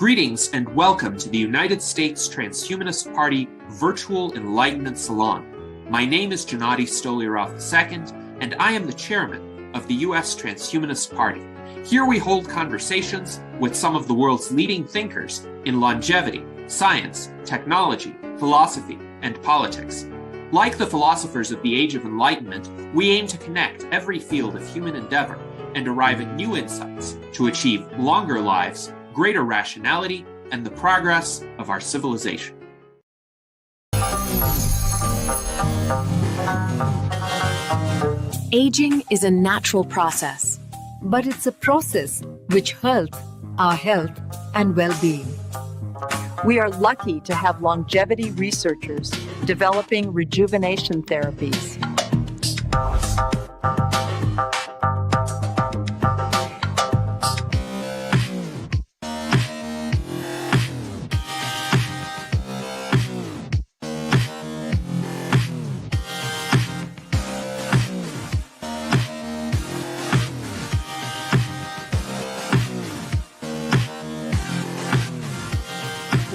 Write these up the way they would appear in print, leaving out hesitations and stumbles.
Greetings and welcome to the United States Transhumanist Party Virtual Enlightenment Salon. My name is Gennady Stolyarov II, and I am the chairman of the U.S. Transhumanist Party. Here we hold conversations with some of the world's leading thinkers in longevity, science, technology, philosophy, and politics. Like the philosophers of the Age of Enlightenment, we aim to connect every field of human endeavor and arrive at new insights to achieve longer lives, greater rationality, and the progress of our civilization. Aging is a natural process, but it's a process which hurts our health and well-being. We are lucky to have longevity researchers developing rejuvenation therapies.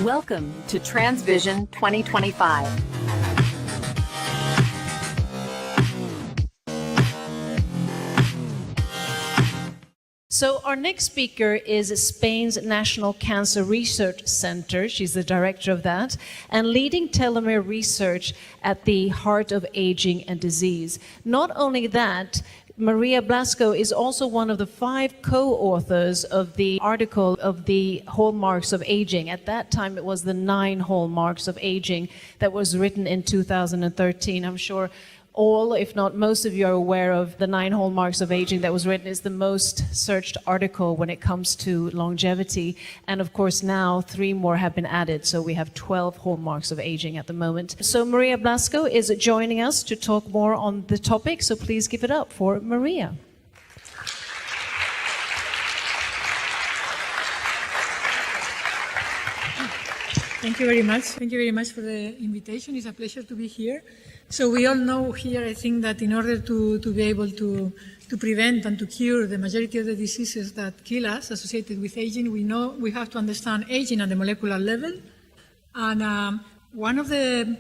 Welcome to TransVision 2025. So our next speaker is Spain's National Cancer Research Center. She's the director of that, and leading telomere research at the heart of aging and disease. Not only that, Maria Blasco is also one of the 5 co-authors of the article of the hallmarks of aging. At that time, it was the 9 hallmarks of aging that was written in 2013. I'm sure all, if not most of you, are aware of the 9 hallmarks of aging that was written. It's the most searched article when it comes to longevity. And of course, now 3 more have been added. So we have 12 hallmarks of aging at the moment. So Maria Blasco is joining us to talk more on the topic. So please give it up for Maria. Thank you very much. Thank you very much for the invitation. It's a pleasure to be here. So we all know here, I think, that in order to be able to prevent and to cure the majority of the diseases that kill us associated with aging, we know we have to understand aging at the molecular level. And one of the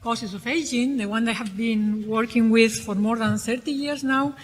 causes of aging, the one that I have been working with for more than 30 years now,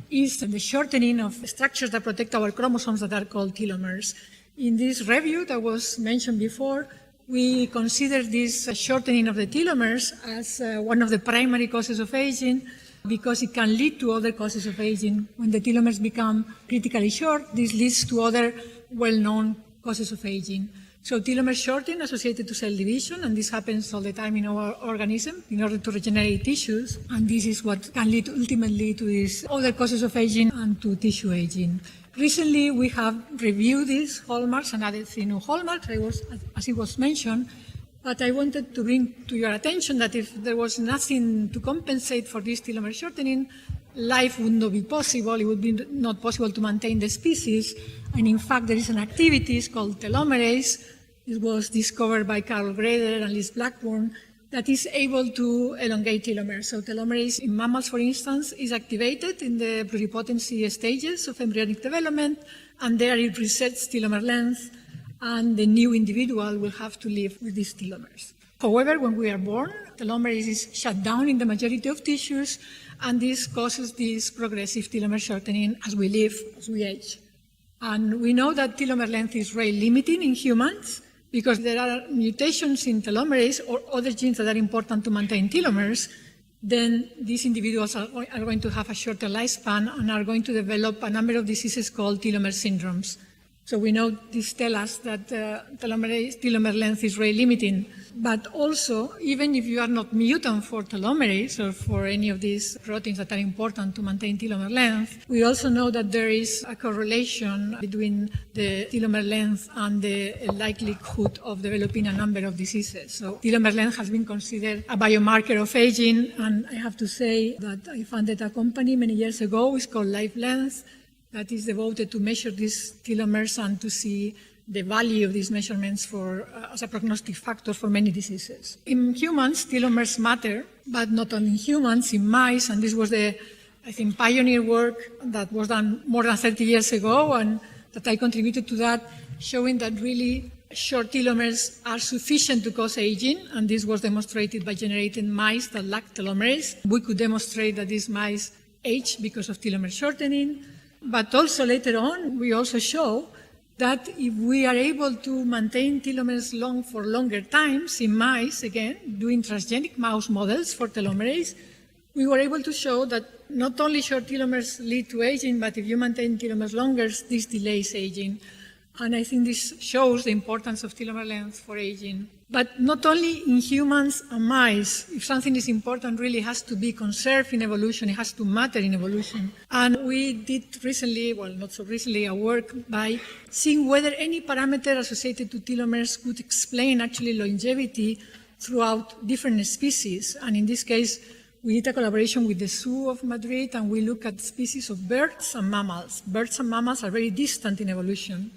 is the shortening of structures that protect our chromosomes that are called telomeres. In this review that was mentioned before, we consider this shortening of the telomeres as one of the primary causes of aging because it can lead to other causes of aging. When the telomeres become critically short, this leads to other well-known causes of aging. So telomeres shorten associated to cell division, and this happens all the time in our organism in order to regenerate tissues, and this is what can lead ultimately to these other causes of aging and to tissue aging. Recently, we have reviewed these hallmarks and added 3 new hallmarks, as it was mentioned, but I wanted to bring to your attention that if there was nothing to compensate for this telomere shortening, life would not be possible. It would be not possible to maintain the species. And in fact, there is an activity called Telomerase. It was discovered by Carl Greder and Liz Blackburn that is able to elongate telomeres. So telomerase in mammals, for instance, is activated in the pluripotency stages of embryonic development, and there it resets telomere length, and the new individual will have to live with these telomeres. However, when we are born, telomerase is shut down in the majority of tissues, and this causes this progressive telomere shortening as we live, as we age. And we know that telomere length is rate limiting in humans, because there are mutations in telomerase or other genes that are important to maintain telomeres, then these individuals are going to have a shorter lifespan and are going to develop a number of diseases called telomere syndromes. So we know this tells us that telomere length is rate limiting. But also, even if you are not mutant for telomerase or for any of these proteins that are important to maintain telomere length, we also know that there is a correlation between the telomere length and the likelihood of developing a number of diseases. So telomere length has been considered a biomarker of aging, and I have to say that I founded a company many years ago. It's called Lyfe Length, that is devoted to measure these telomeres and to see the value of these measurements as a prognostic factor for many diseases. In humans, telomeres matter, but not only in humans, in mice, and this was the, I think, pioneer work that was done more than 30 years ago, and that I contributed to that, showing that really short telomeres are sufficient to cause aging, and this was demonstrated by generating mice that lack telomerase. We could demonstrate that these mice age because of telomere shortening, but also later on, we also show that if we are able to maintain telomeres long for longer times in mice, again, doing transgenic mouse models for telomerase, we were able to show that not only short telomeres lead to aging, but if you maintain telomeres longer, this delays aging. And I think this shows the importance of telomere length for aging. But not only in humans and mice, if something is important, really has to be conserved in evolution, it has to matter in evolution. And we did recently, well, not so recently, a work by seeing whether any parameter associated to telomeres could explain actually longevity throughout different species. And in this case, we did a collaboration with the Zoo of Madrid, and we look at species of birds and mammals. Birds and mammals are very distant in evolution.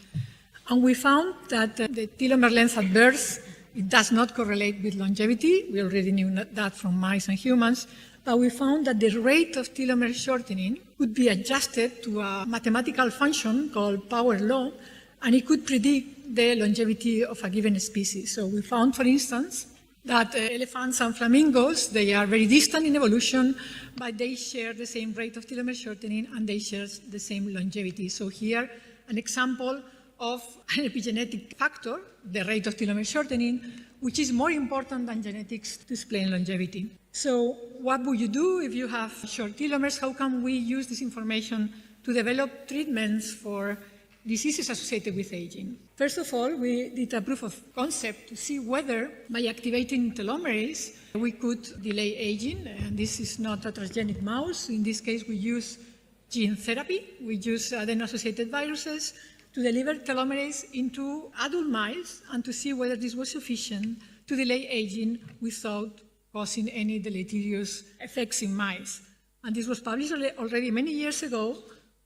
And we found that the telomere length at birth, it does not correlate with longevity. We already knew that from mice and humans. But we found that the rate of telomere shortening could be adjusted to a mathematical function called power law, and it could predict the longevity of a given species. So we found, for instance, that elephants and flamingos, they are very distant in evolution, but they share the same rate of telomere shortening and they share the same longevity. So here, an example of an epigenetic factor, the rate of telomere shortening, which is more important than genetics to explain longevity. So what would you do if you have short telomeres? How can we use this information to develop treatments for diseases associated with aging? First of all, we did a proof of concept to see whether by activating telomerase we could delay aging. And this is not a transgenic mouse. In this case, we use gene therapy. We use adeno-associated viruses to deliver telomerase into adult mice and to see whether this was sufficient to delay aging without causing any deleterious effects in mice. And this was published already many years ago,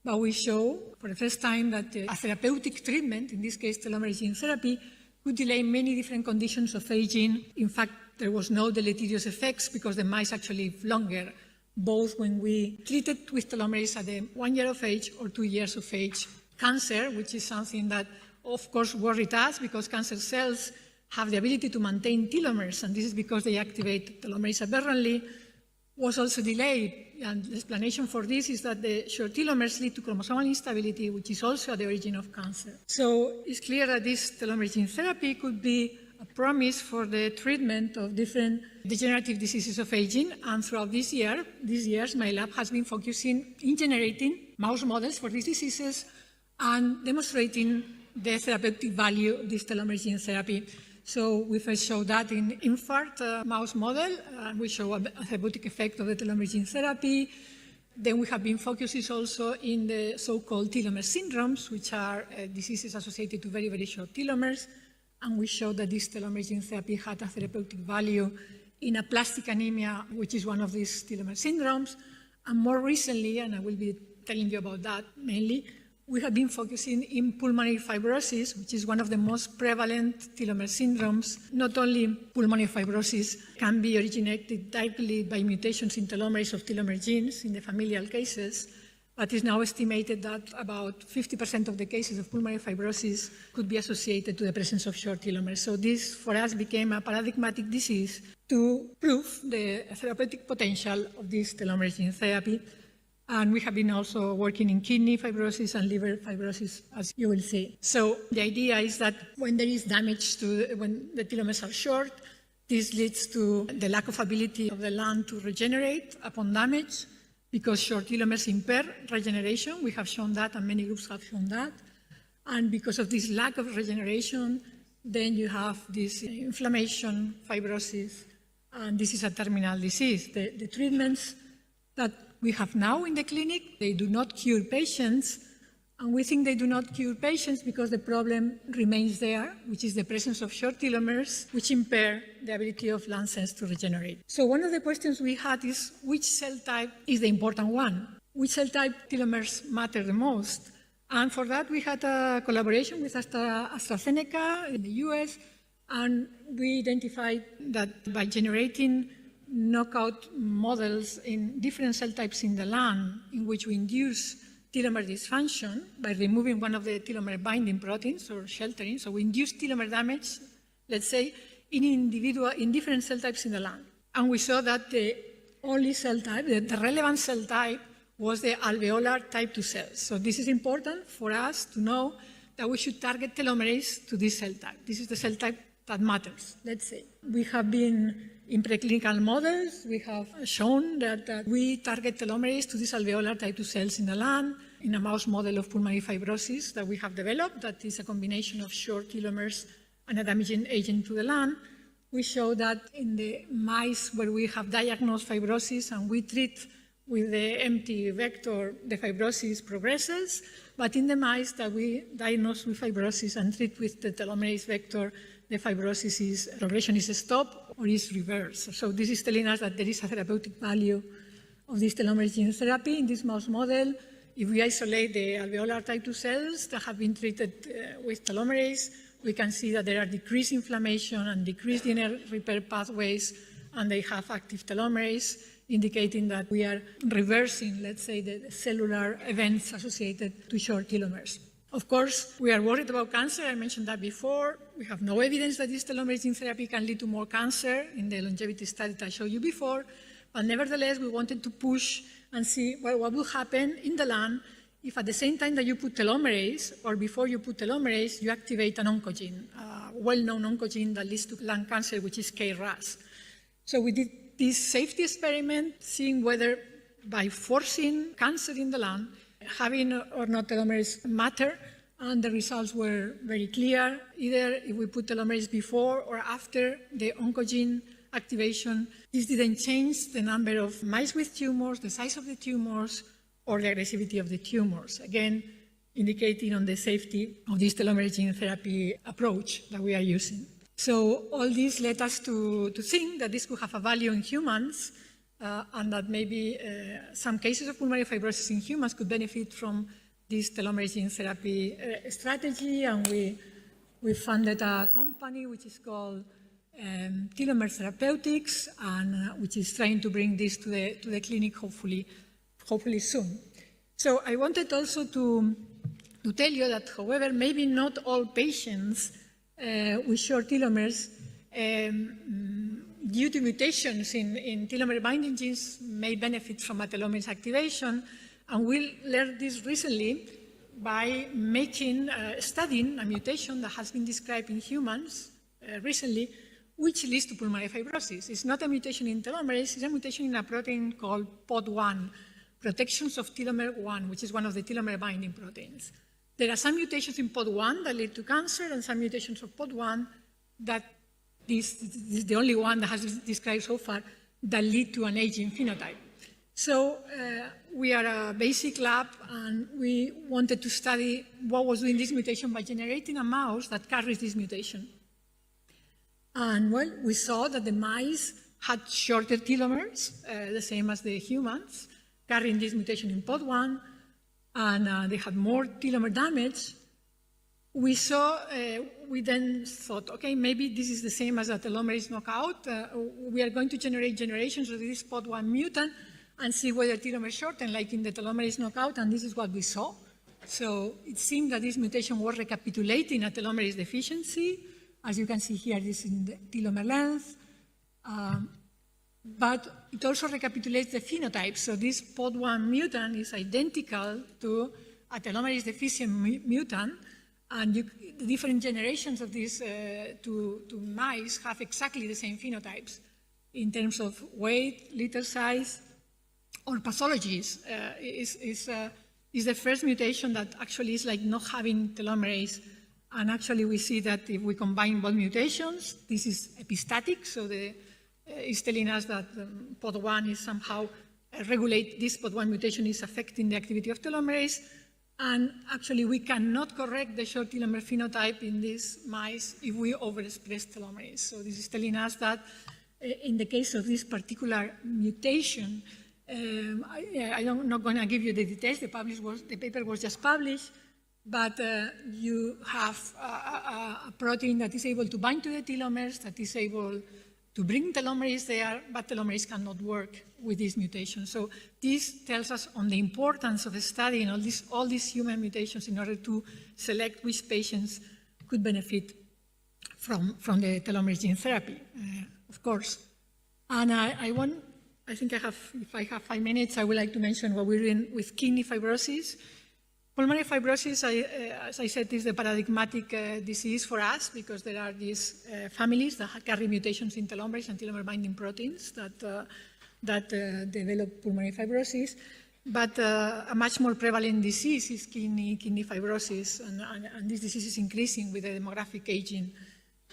but we show for the first time that a therapeutic treatment, in this case telomerase gene therapy, could delay many different conditions of aging. In fact, there was no deleterious effects because the mice actually live longer, both when we treated with telomerase at 1 year of age or 2 years of age. Cancer, which is something that, of course, worried us because cancer cells have the ability to maintain telomeres, and this is because they activate telomerase aberrantly, was also delayed. And the explanation for this is that the short telomeres lead to chromosomal instability, which is also at the origin of cancer. So it's clear that this telomerase gene therapy could be a promise for the treatment of different degenerative diseases of aging. And throughout these years, my lab has been focusing in generating mouse models for these diseases and demonstrating the therapeutic value of this telomerase gene therapy. So we first showed that in infant mouse model, and we show a therapeutic effect of the telomerase gene therapy. Then we have been focusing also in the so-called telomere syndromes, which are diseases associated to very, very short telomeres. And we showed that this telomerase gene therapy had a therapeutic value in aplastic anemia, which is one of these telomere syndromes. And more recently, and I will be telling you about that mainly, we have been focusing in pulmonary fibrosis, which is one of the most prevalent telomere syndromes. Not only pulmonary fibrosis can be originated directly by mutations in telomerase of telomere genes in the familial cases, but it's now estimated that about 50% of the cases of pulmonary fibrosis could be associated to the presence of short telomeres. So this, for us, became a paradigmatic disease to prove the therapeutic potential of this telomerase gene therapy. And we have been also working in kidney fibrosis and liver fibrosis, as you will see. So the idea is that when there is damage when the telomeres are short, this leads to the lack of ability of the lung to regenerate upon damage, because short telomeres impair regeneration. We have shown that, and many groups have shown that. And because of this lack of regeneration, then you have this inflammation, fibrosis, and this is a terminal disease. The treatments that we have now in the clinic, they do not cure patients, and we think they do not cure patients because the problem remains there, which is the presence of short telomeres, which impair the ability of lung cells to regenerate. So one of the questions we had is, which cell type is the important one? Which cell type telomeres matter the most? And for that, we had a collaboration with AstraZeneca in the US, and we identified that by generating knockout models in different cell types in the lung, in which we induce telomere dysfunction by removing one of the telomere binding proteins or sheltering. So we induce telomere damage, let's say, in different cell types in the lung. And we saw that the only cell type, the relevant cell type, was the alveolar type 2 cells. So this is important for us to know that we should target telomerase to this cell type. This is the cell type that matters, let's say. We have been in preclinical models, we have shown that we target telomerase to these alveolar type 2 cells in the lung in a mouse model of pulmonary fibrosis that we have developed, that is a combination of short telomeres and a damaging agent to the lung. We show that in the mice where we have diagnosed fibrosis and we treat with the empty vector, the fibrosis progresses, but in the mice that we diagnose with fibrosis and treat with the telomerase vector, the fibrosis progression is stopped or is reversed. So this is telling us that there is a therapeutic value of this telomerase gene therapy in this mouse model. If we isolate the alveolar type 2 cells that have been treated with telomerase, we can see that there are decreased inflammation and decreased DNA repair pathways, and they have active telomerase, indicating that we are reversing, let's say, the cellular events associated to short telomeres. Of course, we are worried about cancer. I mentioned that before. We have no evidence that this telomerase gene therapy can lead to more cancer in the longevity study that I showed you before. But nevertheless, we wanted to push and see what will happen in the lung if at the same time that you put telomerase, or before you put telomerase, you activate an oncogene, a well-known oncogene that leads to lung cancer, which is KRAS. So we did this safety experiment, seeing whether by forcing cancer in the lung, having or not telomerase matter, and the results were very clear. Either if we put telomerase before or after the oncogene activation, this didn't change the number of mice with tumors, the size of the tumors, or the aggressivity of the tumors. Again, indicating on the safety of this telomerase gene therapy approach that we are using. So all this led us to think that this could have a value in humans, and that maybe some cases of pulmonary fibrosis in humans could benefit from this telomerase gene therapy strategy, and we funded a company which is called Therapeutics, and which is trying to bring this to the clinic hopefully soon. So I wanted also to tell you that, however, maybe not all patients with short telomeres due to mutations in telomere binding genes may benefit from a telomerase activation, and we learned this recently by studying a mutation that has been described in humans recently, which leads to pulmonary fibrosis. It's not a mutation in telomerase, it's a mutation in a protein called POD1, protections of telomere 1, which is one of the telomere binding proteins. There are some mutations in POD1 that lead to cancer, and some mutations of POD1 that this is the only one that has been described so far that lead to an aging phenotype. So we are a basic lab, and we wanted to study what was doing this mutation by generating a mouse that carries this mutation. And well, we saw that the mice had shorter telomeres, the same as the humans, carrying this mutation in POD1, and they had more telomere damage. We then thought, okay, maybe this is the same as a telomerase knockout. We are going to generate generations of this POD1 mutant and see whether telomeres shorten, like in the telomerase knockout, and this is what we saw. So it seemed that this mutation was recapitulating a telomerase deficiency. As you can see here, this is in the telomere length. But it also recapitulates the phenotype. So this POD1 mutant is identical to a telomerase deficient mutant, and the different generations of these two mice have exactly the same phenotypes in terms of weight, litter size, or pathologies. Is the first mutation that actually is like not having telomerase. And actually we see that if we combine both mutations, this is epistatic, so it's telling us that POD1 is somehow this POD1 mutation is affecting the activity of telomerase. And actually we cannot correct the short telomere phenotype in these mice if we overexpress telomerase. So this is telling us that in the case of this particular mutation, I'm not going to give you the details, the paper was just published, but you have a protein that is able to bind to the telomeres, that is able to bring telomerase there, but telomerase cannot work with this mutation. So this tells us on the importance of studying all these human mutations in order to select which patients could benefit from the telomerase gene therapy, of course. And I think if I have 5 minutes, I would like to mention what we're doing with kidney fibrosis. Pulmonary fibrosis, as I said, is the paradigmatic disease for us because there are these families that carry mutations in telomerase and telomere binding proteins that develop pulmonary fibrosis. But a much more prevalent disease is kidney fibrosis, and this disease is increasing with the demographic aging.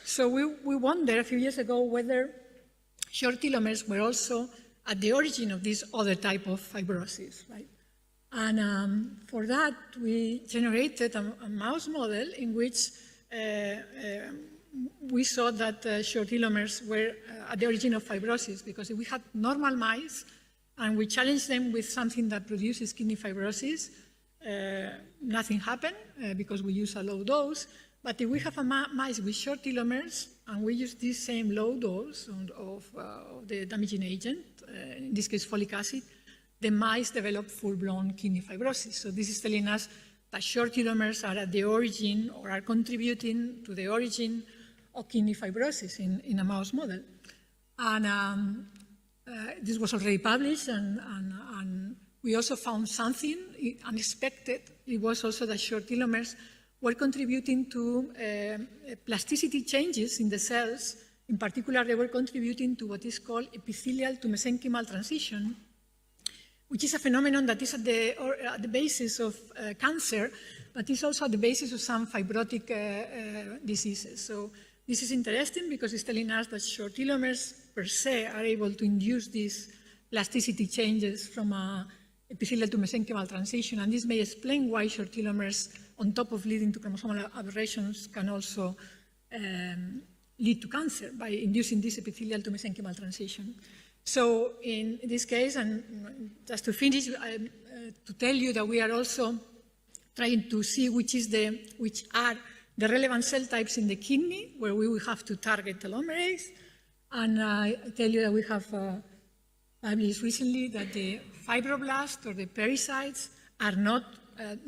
So we wondered a few years ago whether short telomeres were also at the origin of this other type of fibrosis, right? And for that, we generated a mouse model in which we saw that short telomeres were at the origin of fibrosis, because if we had normal mice and we challenged them with something that produces kidney fibrosis, nothing happened because we use a low dose. But if we have a mice with short telomeres and we use this same low dose of the damaging agent, in this case folic acid, the mice develop full-blown kidney fibrosis. So this is telling us that short telomeres are at the origin or are contributing to the origin of kidney fibrosis in a mouse model. And this was already published, and we also found something unexpected. It was also that short telomeres were contributing to plasticity changes in the cells. In particular, they were contributing to what is called epithelial to mesenchymal transition, which is a phenomenon that is at the basis of cancer, but is also at the basis of some fibrotic diseases. So this is interesting because it's telling us that short telomeres per se are able to induce these plasticity changes from epithelial to mesenchymal transition, and this may explain why short telomeres, on top of leading to chromosomal aberrations, can also lead to cancer by inducing this epithelial to mesenchymal transition. So in this case, and just to finish, to tell you that we are also trying to see which are the relevant cell types in the kidney where we will have to target telomerase. And I tell you that we have published recently that the fibroblasts or the pericytes are not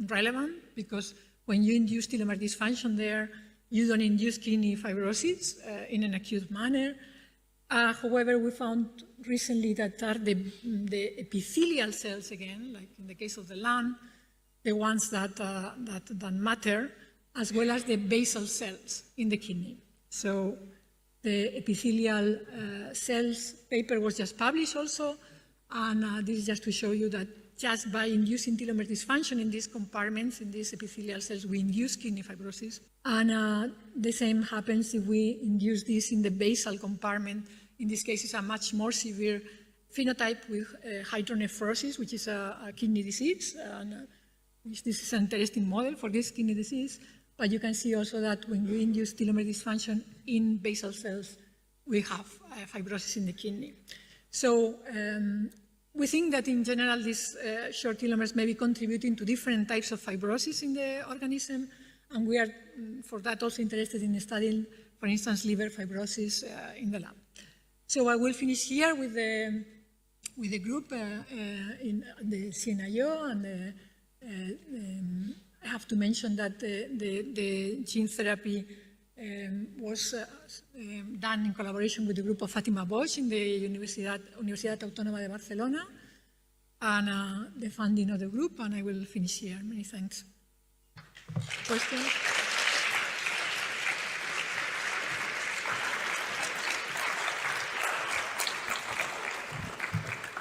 relevant, because when you induce telomere dysfunction there, you don't induce kidney fibrosis in an acute manner. However, we found recently that are the epithelial cells again, like in the case of the lung, the ones that matter, as well as the basal cells in the kidney. So the epithelial cells paper was just published also, and this is just to show you that just by inducing telomere dysfunction in these compartments, in these epithelial cells, we induce kidney fibrosis. And the same happens if we induce this in the basal compartment. In this case, it's a much more severe phenotype with hydronephrosis, which is a kidney disease. And this is an interesting model for this kidney disease. But you can see also that when we induce telomere dysfunction in basal cells, we have fibrosis in the kidney. So we think that in general, these short telomeres may be contributing to different types of fibrosis in the organism. And we are, for that, also interested in studying, for instance, liver fibrosis in the lab. So I will finish here with the group in the CNIO, and I have to mention that the gene therapy was done in collaboration with the group of Fatima Bosch in the Universidad Autónoma de Barcelona, and the funding of the group, and I will finish here. Many thanks. Questions?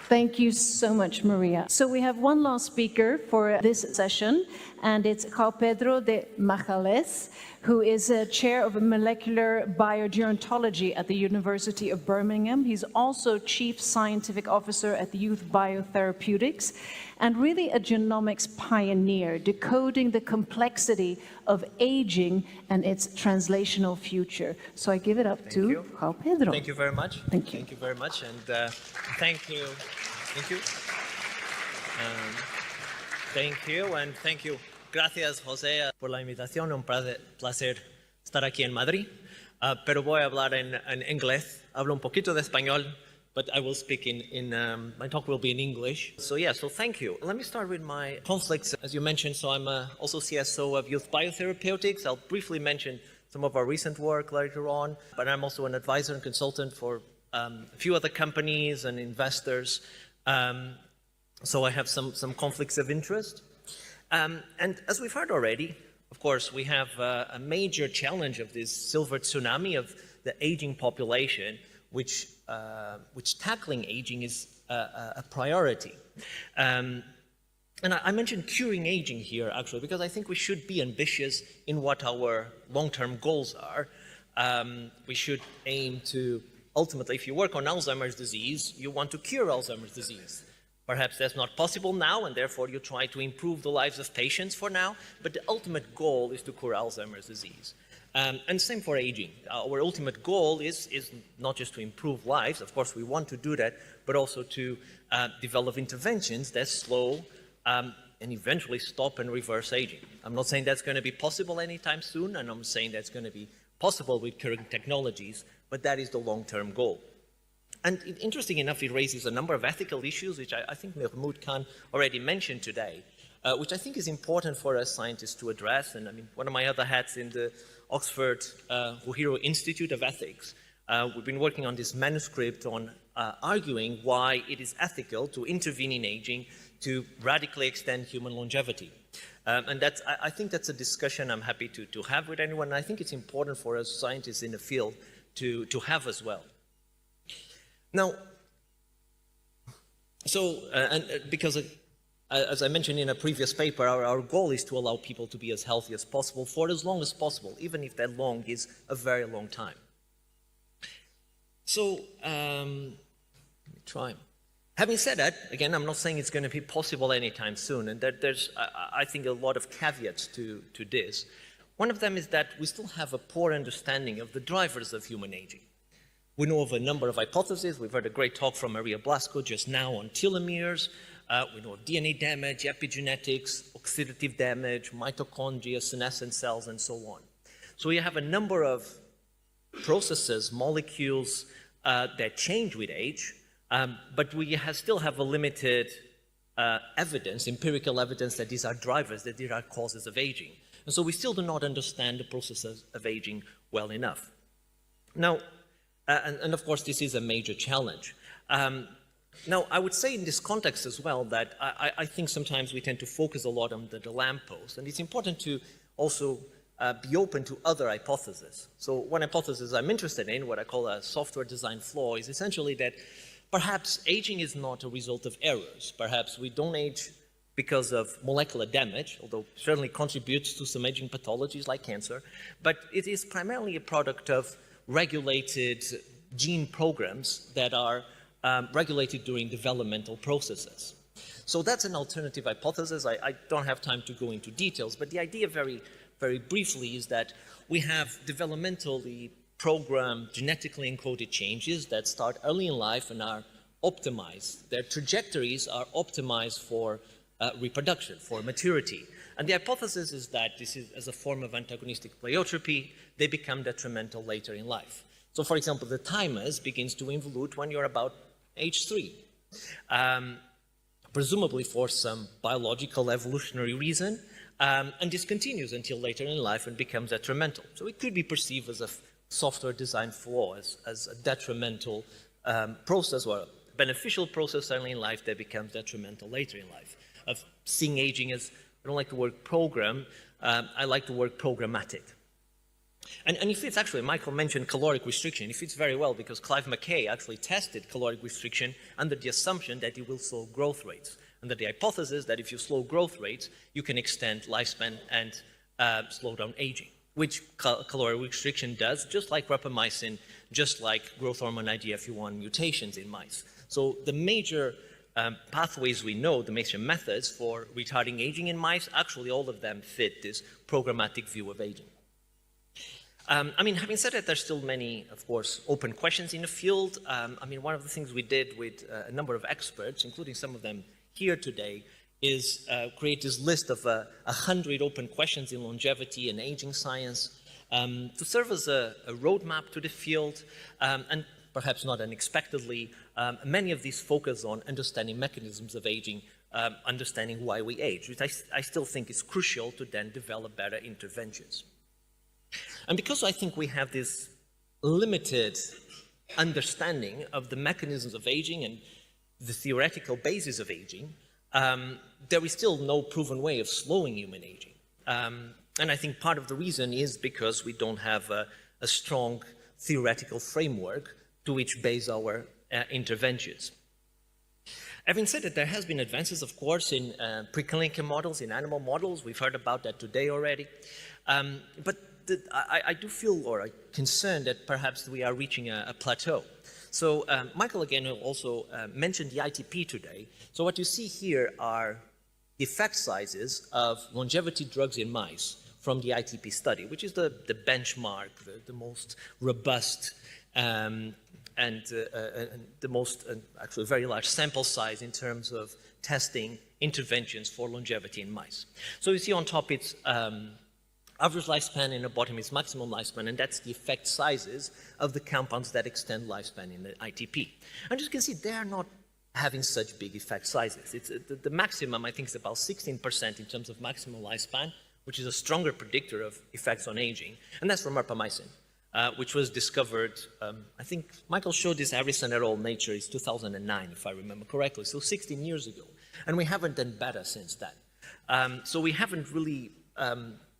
Thank you so much, Maria. So we have one last speaker for this session, and it's João Pedro de Magalhães, who is a chair of molecular biogerontology at the University of Birmingham. He's also chief scientific officer at the YouthBio Therapeutics, and really a genomics pioneer, decoding the complexity of aging and its translational future. So I give it up to João Pedro. Thank you very much. Thank you. Thank you very much, and thank you. Thank you. Thank you, and thank you. Gracias, José, por la invitación. Un placer estar aquí en Madrid. pero voy a hablar en inglés. Hablo un poquito de español, but I will speak my talk will be in English. So yeah, so thank you. Let me start with my conflicts, as you mentioned. So I'm also CSO of YouthBio Therapeutics. I'll briefly mention some of our recent work later on, but I'm also an advisor and consultant for a few other companies and investors. So I have some conflicts of interest. And as we've heard already, of course, we have a major challenge of this silver tsunami of the aging population, which tackling aging is a priority. And I mentioned curing aging here, actually, because I think we should be ambitious in what our long-term goals are. We should aim to, ultimately, if you work on Alzheimer's disease, you want to cure Alzheimer's disease. Perhaps that's not possible now, and therefore you try to improve the lives of patients for now, but the ultimate goal is to cure Alzheimer's disease. And same for aging. Our ultimate goal is not just to improve lives, of course we want to do that, but also to develop interventions that slow and eventually stop and reverse aging. I'm not saying that's going to be possible anytime soon, and I'm saying that's going to be possible with current technologies, but that is the long-term goal. And interesting enough, it raises a number of ethical issues, which I think Mahmoud Khan already mentioned today, which I think is important for us scientists to address. And I mean, one of my other hats in the Oxford Uhiro Institute of Ethics, we've been working on this manuscript on arguing why it is ethical to intervene in aging to radically extend human longevity. And I think that's a discussion I'm happy to have with anyone. And I think it's important for us scientists in the field to have as well. Now, so, because as I mentioned in a previous paper, our goal is to allow people to be as healthy as possible for as long as possible, even if that long is a very long time. So, let me try. Having said that, again, I'm not saying it's going to be possible anytime soon, and that there's, I think, a lot of caveats to this. One of them is that we still have a poor understanding of the drivers of human aging. We know of a number of hypotheses. We've heard a great talk from Maria Blasco just now on telomeres. We know of DNA damage, epigenetics, oxidative damage, mitochondria, senescent cells, and so on. So we have a number of processes, molecules that change with age, but we still have a limited evidence, empirical evidence that these are drivers, that these are causes of aging. And so we still do not understand the processes of aging well enough. Now, and of course, this is a major challenge. Now, I would say in this context as well that I think sometimes we tend to focus a lot on the lamppost, and it's important to also be open to other hypotheses. So one hypothesis I'm interested in, what I call a software design flaw, is essentially that perhaps aging is not a result of errors. Perhaps we don't age because of molecular damage, although certainly contributes to some aging pathologies like cancer, but it is primarily a product of regulated gene programs that are regulated during developmental processes. So that's an alternative hypothesis. I don't have time to go into details, but the idea very, very briefly is that we have developmentally programmed, genetically encoded changes that start early in life and are optimized. Their trajectories are optimized for reproduction, for maturity. And the hypothesis is that this is as a form of antagonistic pleiotropy, they become detrimental later in life. So for example, the thymus begins to involute when you're about age 3, presumably for some biological evolutionary reason, and this continues until later in life and becomes detrimental. So it could be perceived as a software design flaw, as a detrimental process, or a beneficial process early in life that becomes detrimental later in life. Of seeing aging as, I don't like the word program, I like the word programmatic. And it fits actually, Michael mentioned caloric restriction. It fits very well because Clive McKay actually tested caloric restriction under the assumption that it will slow growth rates, under the hypothesis that if you slow growth rates, you can extend lifespan and slow down aging, which caloric restriction does, just like rapamycin, just like growth hormone IGF-1 mutations in mice. So the major pathways we know, the major methods for retarding aging in mice, actually all of them fit this programmatic view of aging. I mean, having said that, there's still many, of course, open questions in the field. I mean, one of the things we did with a number of experts, including some of them here today, is create this list of 100 open questions in longevity and aging science. to serve as a roadmap to the field, and perhaps not unexpectedly, many of these focus on understanding mechanisms of aging, understanding why we age, which I still think is crucial to then develop better interventions. And because I think we have this limited understanding of the mechanisms of aging and the theoretical basis of aging, there is still no proven way of slowing human aging. And I think part of the reason is because we don't have a strong theoretical framework to which base our interventions. Having said that, there has been advances, of course, in preclinical models, in animal models. We've heard about that today already. But I do feel, or I'm concerned that perhaps we are reaching a plateau. So Michael again also mentioned the ITP today. So what you see here are the effect sizes of longevity drugs in mice from the ITP study, which is the benchmark, the most robust and the most, actually very large sample size in terms of testing interventions for longevity in mice. So you see on top it's average lifespan, and the bottom is maximum lifespan, and that's the effect sizes of the compounds that extend lifespan in the ITP. And as you can see, they are not having such big effect sizes. It's, the maximum, I think, is about 16% in terms of maximum lifespan, which is a stronger predictor of effects on aging, and that's from rapamycin, which was discovered, I think Michael showed this Harrison et al. Nature is 2009, if I remember correctly, so 16 years ago. And we haven't done better since then. So we haven't really,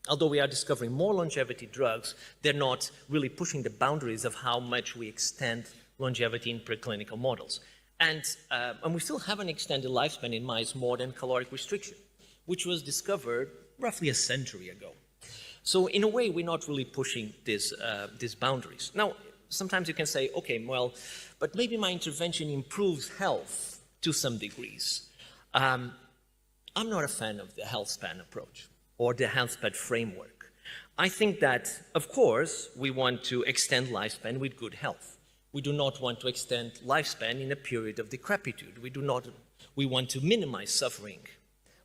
although we are discovering more longevity drugs, they're not really pushing the boundaries of how much we extend longevity in preclinical models. And we still haven't extended lifespan in mice more than caloric restriction, which was discovered roughly a century ago. So in a way, we're not really pushing these boundaries. Now, sometimes you can say, okay, well, but maybe my intervention improves health to some degrees. I'm not a fan of the health span approach or the health span framework. I think that, of course, we want to extend lifespan with good health. We do not want to extend lifespan in a period of decrepitude. We want to minimize suffering.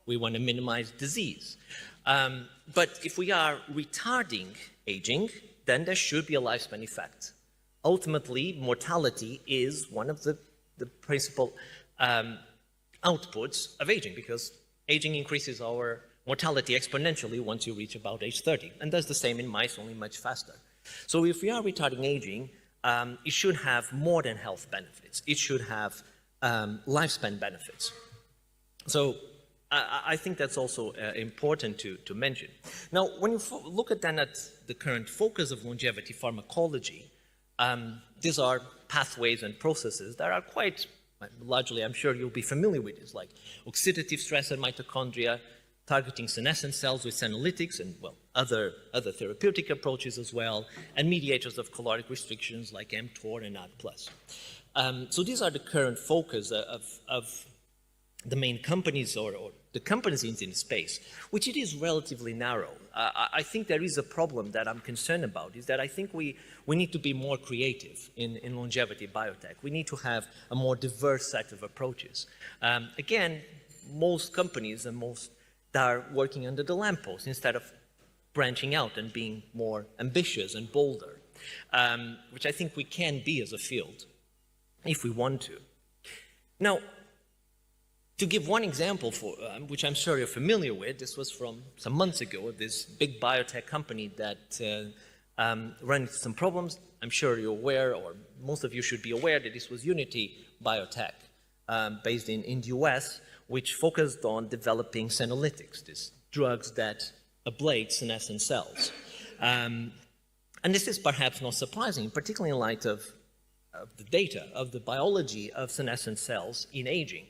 We want to minimize disease. But if we are retarding aging, then there should be a lifespan effect. Ultimately, mortality is one of the principal outputs of aging, because aging increases our mortality exponentially once you reach about age 30. And does the same in mice, only much faster. So if we are retarding aging, it should have more than health benefits. It should have lifespan benefits. So I think that's also important to mention. Now, when you look at the current focus of longevity pharmacology, these are pathways and processes that are quite largely, I'm sure you'll be familiar with this, like oxidative stress and mitochondria, targeting senescent cells with senolytics, and well, other therapeutic approaches as well, and mediators of caloric restrictions like mTOR and AD+. So these are the current focus of the main companies or the companies in the space, which it is relatively narrow. I think there is a problem that I'm concerned about, is that I think we need to be more creative in longevity biotech. We need to have a more diverse set of approaches. Again, most companies and most that are working under the lamppost instead of branching out and being more ambitious and bolder, which I think we can be as a field if we want to. Now, to give one example, for which I'm sure you're familiar with, this was from some months ago, this big biotech company that ran into some problems. I'm sure you're aware, or most of you should be aware, that this was Unity Biotech, based in the US, which focused on developing senolytics, these drugs that ablate senescent cells. And this is perhaps not surprising, particularly in light of the data, of the biology of senescent cells in aging.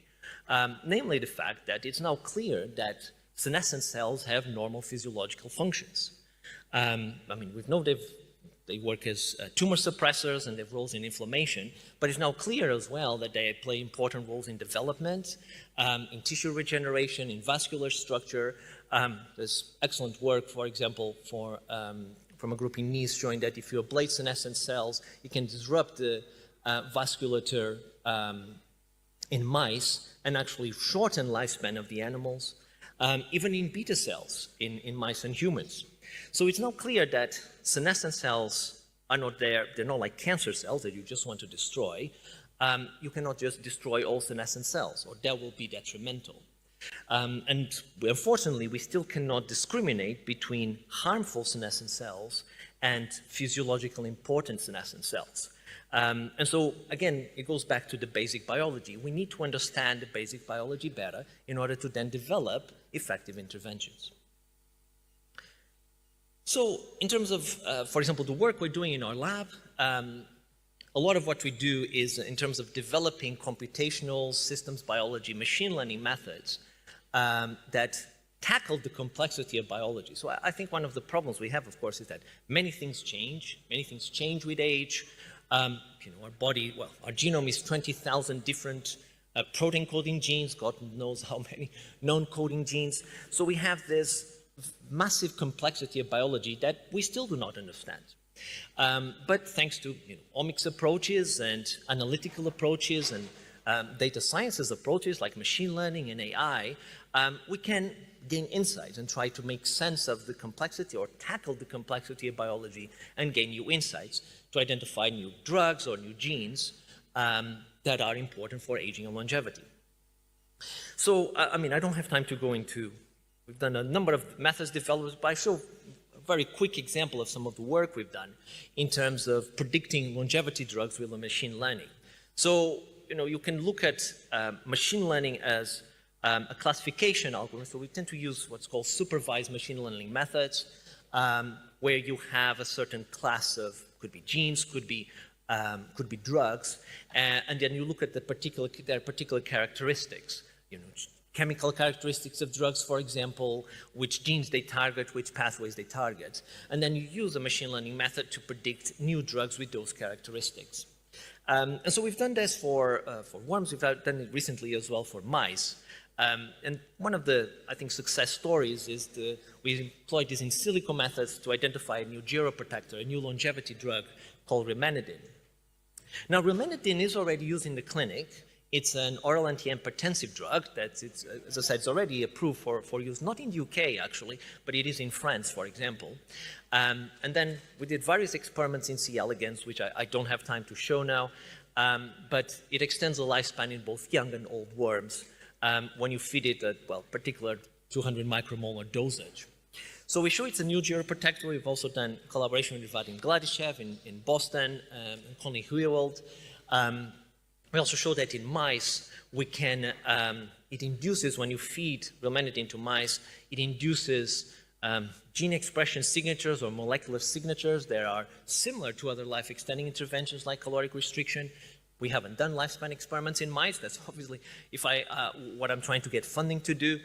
Namely the fact that it's now clear that senescent cells have normal physiological functions. I mean, we know they work as tumor suppressors and they have roles in inflammation, but it's now clear as well that they play important roles in development, in tissue regeneration, in vascular structure. There's excellent work, for example, from a group in Nice showing that if you ablate senescent cells, it can disrupt the vasculature in mice and actually shorten lifespan of the animals, even in beta cells in mice and humans. So it's now clear that senescent cells are not there. They're not like cancer cells that you just want to destroy. You cannot just destroy all senescent cells, or that will be detrimental. And unfortunately, we still cannot discriminate between harmful senescent cells and physiologically important senescent cells. And so, again, it goes back to the basic biology. We need to understand the basic biology better in order to then develop effective interventions. So, in terms of, for example, the work we're doing in our lab, a lot of what we do is in terms of developing computational systems biology, machine learning methods that tackle the complexity of biology. So I think one of the problems we have, of course, is that many things change with age. Our body, well, our genome is 20,000 different protein coding genes, God knows how many known coding genes. So we have this massive complexity of biology that we still do not understand. But thanks to omics approaches and analytical approaches and data sciences approaches like machine learning and AI, we can gain insights and try to make sense of the complexity or tackle the complexity of biology and gain new insights to identify new drugs or new genes that are important for aging and longevity. So, I don't have time to go into, we've done a number of methods developed, but I show a very quick example of some of the work we've done in terms of predicting longevity drugs with machine learning. So, you can look at machine learning as a classification algorithm. So we tend to use what's called supervised machine learning methods, where you have a certain class of, could be genes, could be drugs, and then you look at their particular characteristics. Chemical characteristics of drugs, for example, which genes they target, which pathways they target, and then you use a machine learning method to predict new drugs with those characteristics. And so we've done this for worms. We've done it recently as well for mice. And one of the, I think, success stories is we employed these in silico methods to identify a new geroprotector, a new longevity drug called Rimenidine. Now, Rimenidine is already used in the clinic. It's an oral antihypertensive drug that, as I said, it's already approved for use, not in the UK, actually, but it is in France, for example. And then we did various experiments in C. elegans, which I don't have time to show now, but it extends the lifespan in both young and old worms when you feed it at, well, particular 200 micromolar dosage. So we show it's a new geroprotector. We've also done collaboration with Vadim Gladyshev in Boston, and Connie Huywald. We also show that in mice, we can, it induces, when you feed Rimenidine to mice, it induces gene expression signatures or molecular signatures that are similar to other life-extending interventions like caloric restriction. We haven't done lifespan experiments in mice. That's obviously, what I'm trying to get funding to do,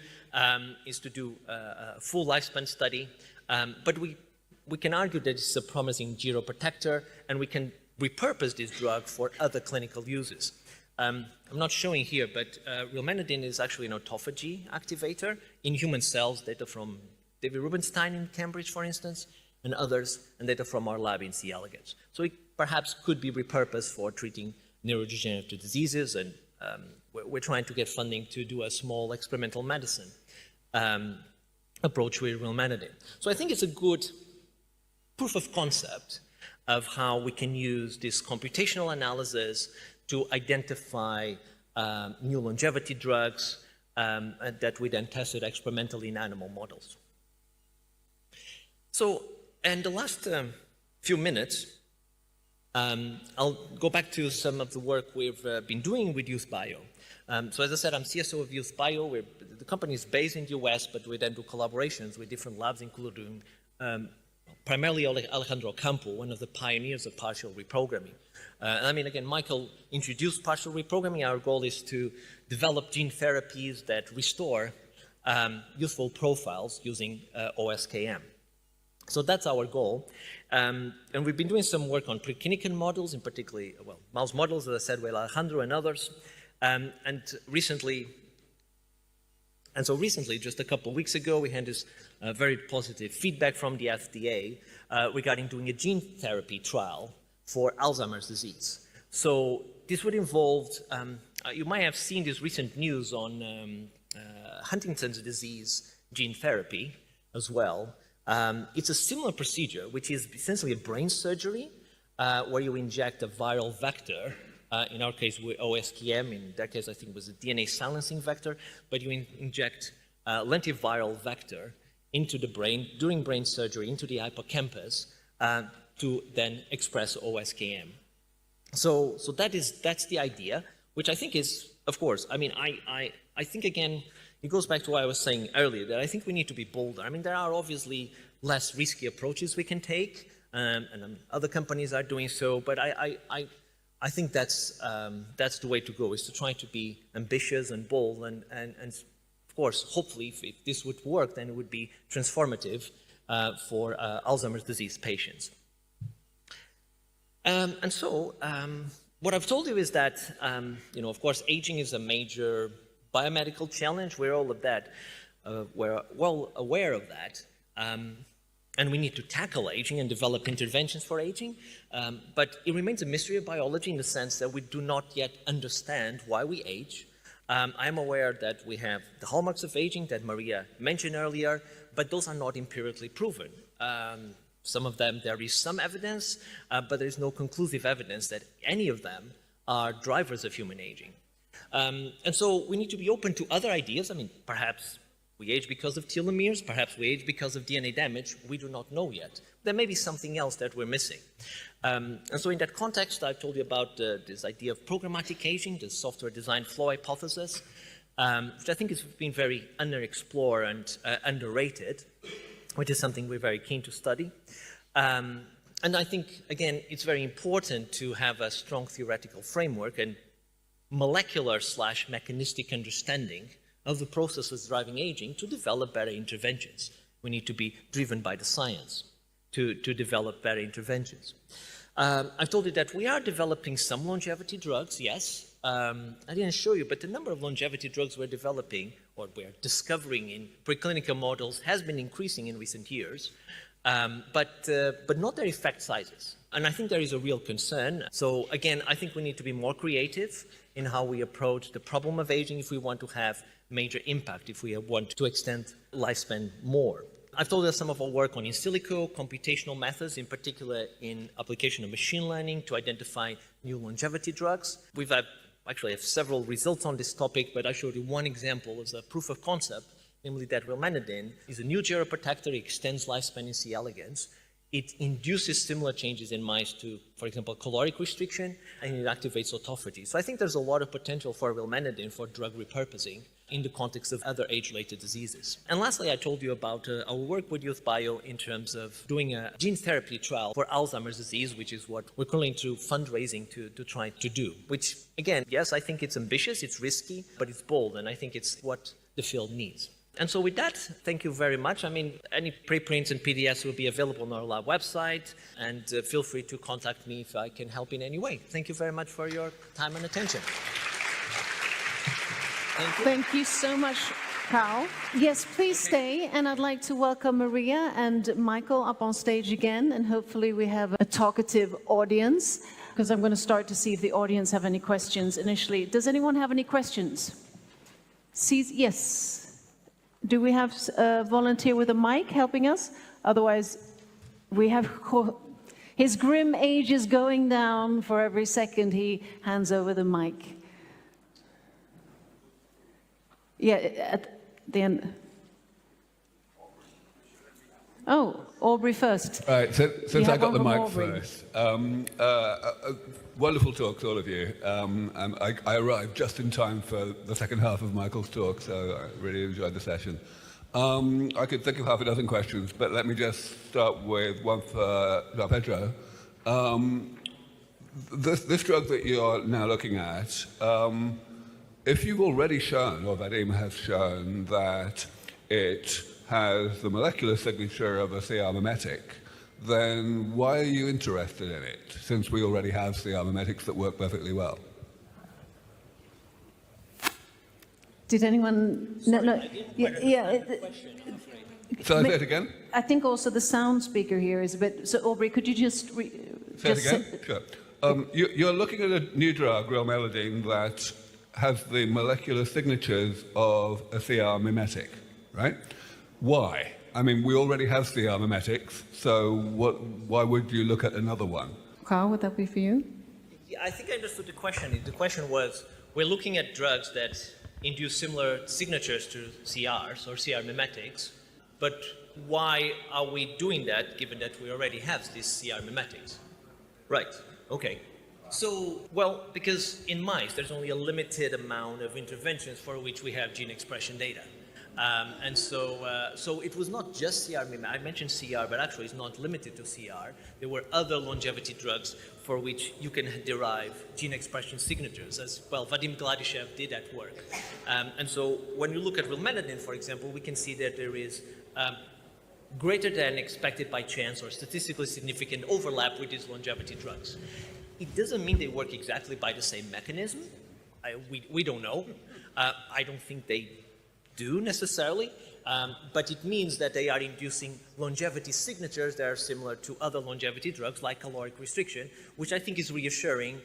is to do a full lifespan study. But we can argue that it's a promising geroprotector, and we can repurpose this drug for other clinical uses. I'm not showing here, but Rimenidine is actually an autophagy activator in human cells, data from David Rubenstein in Cambridge, for instance, and others, and data from our lab in C. elegans. So it perhaps could be repurposed for treating neurodegenerative diseases, and we're trying to get funding to do a small experimental medicine approach with Rimenidine. So I think it's a good proof of concept of how we can use this computational analysis to identify new longevity drugs that we then tested experimentally in animal models. So, in the last few minutes, I'll go back to some of the work we've been doing with YouthBio. So as I said, I'm CSO of YouthBio. The company is based in the US, but we then do collaborations with different labs, including primarily Alejandro Campo, one of the pioneers of partial reprogramming. Again, Michael introduced partial reprogramming. Our goal is to develop gene therapies that restore youthful profiles using OSKM. So that's our goal. And we've been doing some work on preclinical models, in particular, well, mouse models, as I said, with Alejandro and others. And recently, just a couple of weeks ago, we had this very positive feedback from the FDA regarding doing a gene therapy trial for Alzheimer's disease. So this would involve, you might have seen this recent news on Huntington's disease gene therapy as well. It's a similar procedure, which is essentially a brain surgery where you inject a viral vector. In our case, with OSKM. In that case, I think it was a DNA silencing vector. But you inject a lentiviral vector into the brain during brain surgery, into the hippocampus, to then express OSKM. So that's the idea, which I think is, of course, I mean, I think, again, it goes back to what I was saying earlier, that I think we need to be bolder. I mean, there are obviously less risky approaches we can take, and other companies are doing so, but I think that's the way to go, is to try to be ambitious and bold, and of course, hopefully, if this would work, then it would be transformative for Alzheimer's disease patients. And so, what I've told you is that, of course, aging is a major biomedical challenge. We're all of that. We're well aware of that. And we need to tackle aging and develop interventions for aging. But it remains a mystery of biology in the sense that we do not yet understand why we age. I am aware that we have the hallmarks of aging that Maria mentioned earlier, but those are not empirically proven. Some of them, there is some evidence, but there is no conclusive evidence that any of them are drivers of human aging. And so we need to be open to other ideas. I mean, perhaps we age because of telomeres, perhaps we age because of DNA damage. We do not know yet. There may be something else that we're missing. And so in that context, I've told you about this idea of programmatic aging, the software-defined flow hypothesis, which I think has been very underexplored and underrated, which is something we're very keen to study. And I think, again, it's very important to have a strong theoretical framework and molecular/mechanistic understanding of the processes driving aging to develop better interventions. We need to be driven by the science to develop better interventions. I've told you that we are developing some longevity drugs, yes. I didn't show you, but the number of longevity drugs we're developing or we're discovering in preclinical models has been increasing in recent years, but not their effect sizes. And I think there is a real concern. So again, I think we need to be more creative in how we approach the problem of aging if we want to have major impact, if we want to extend lifespan more. I've told you some of our work on in silico computational methods, in particular in application of machine learning to identify new longevity drugs. We've actually have several results on this topic, but I showed you one example as a proof of concept, namely that rilmenidine is a new geroprotector, it extends lifespan in C. elegans. It induces similar changes in mice to, for example, caloric restriction, and it activates autophagy. So I think there's a lot of potential for rilmenidine for drug repurposing in the context of other age-related diseases. And lastly, I told you about our work with YouthBio in terms of doing a gene therapy trial for Alzheimer's disease, which is what we're currently through fundraising to try to do. Which, again, yes, I think it's ambitious, it's risky, but it's bold, and I think it's what the field needs. And so with that, thank you very much. I mean, any preprints and PDFs will be available on our lab website, and feel free to contact me if I can help in any way. Thank you very much for your time and attention. Thank you. Thank you so much, Carl. Yes, please stay, and I'd like to welcome Maria and Michael up on stage again, and hopefully we have a talkative audience, because I'm going to start to see if the audience have any questions initially. Does anyone have any questions? Yes. Do we have a volunteer with a mic helping us? Otherwise, we have... His grim age is going down for every second he hands over the mic. Yeah, at the end. Oh, Aubrey first. Right, since I got the mic first. Wonderful talks, all of you. I arrived just in time for the second half of Michael's talk, so I really enjoyed the session. I could think of half a dozen questions, but let me just start with one for Pedro. This drug that you're now looking at, if you've already shown, or Vadim has shown, that it has the molecular signature of a CR mimetic, then why are you interested in it, since we already have CR mimetics that work perfectly well? Did anyone... No. Yeah. So I say it again? I think also the sound speaker here is a bit... So Aubrey, could you just... Say it again? Sure. You're looking at a new drug, rilmenidine, that has the molecular signatures of a CR mimetic, right? Why? I mean, we already have CR mimetics, so why would you look at another one? Carl, would that be for you? Yeah, I think I understood the question. The question was, we're looking at drugs that induce similar signatures to CRs or CR mimetics, but why are we doing that given that we already have these CR mimetics? Right, okay. So, well, because in mice, there's only a limited amount of interventions for which we have gene expression data. So it was not just CR, I mentioned CR, but actually it's not limited to CR. There were other longevity drugs for which you can derive gene expression signatures, as well, Vadim Gladyshev did that work. And so when you look at rilmectin, for example, we can see that there is greater than expected by chance or statistically significant overlap with these longevity drugs. It doesn't mean they work exactly by the same mechanism. We don't know. I don't think they do necessarily, but it means that they are inducing longevity signatures that are similar to other longevity drugs like caloric restriction, which I think is reassuring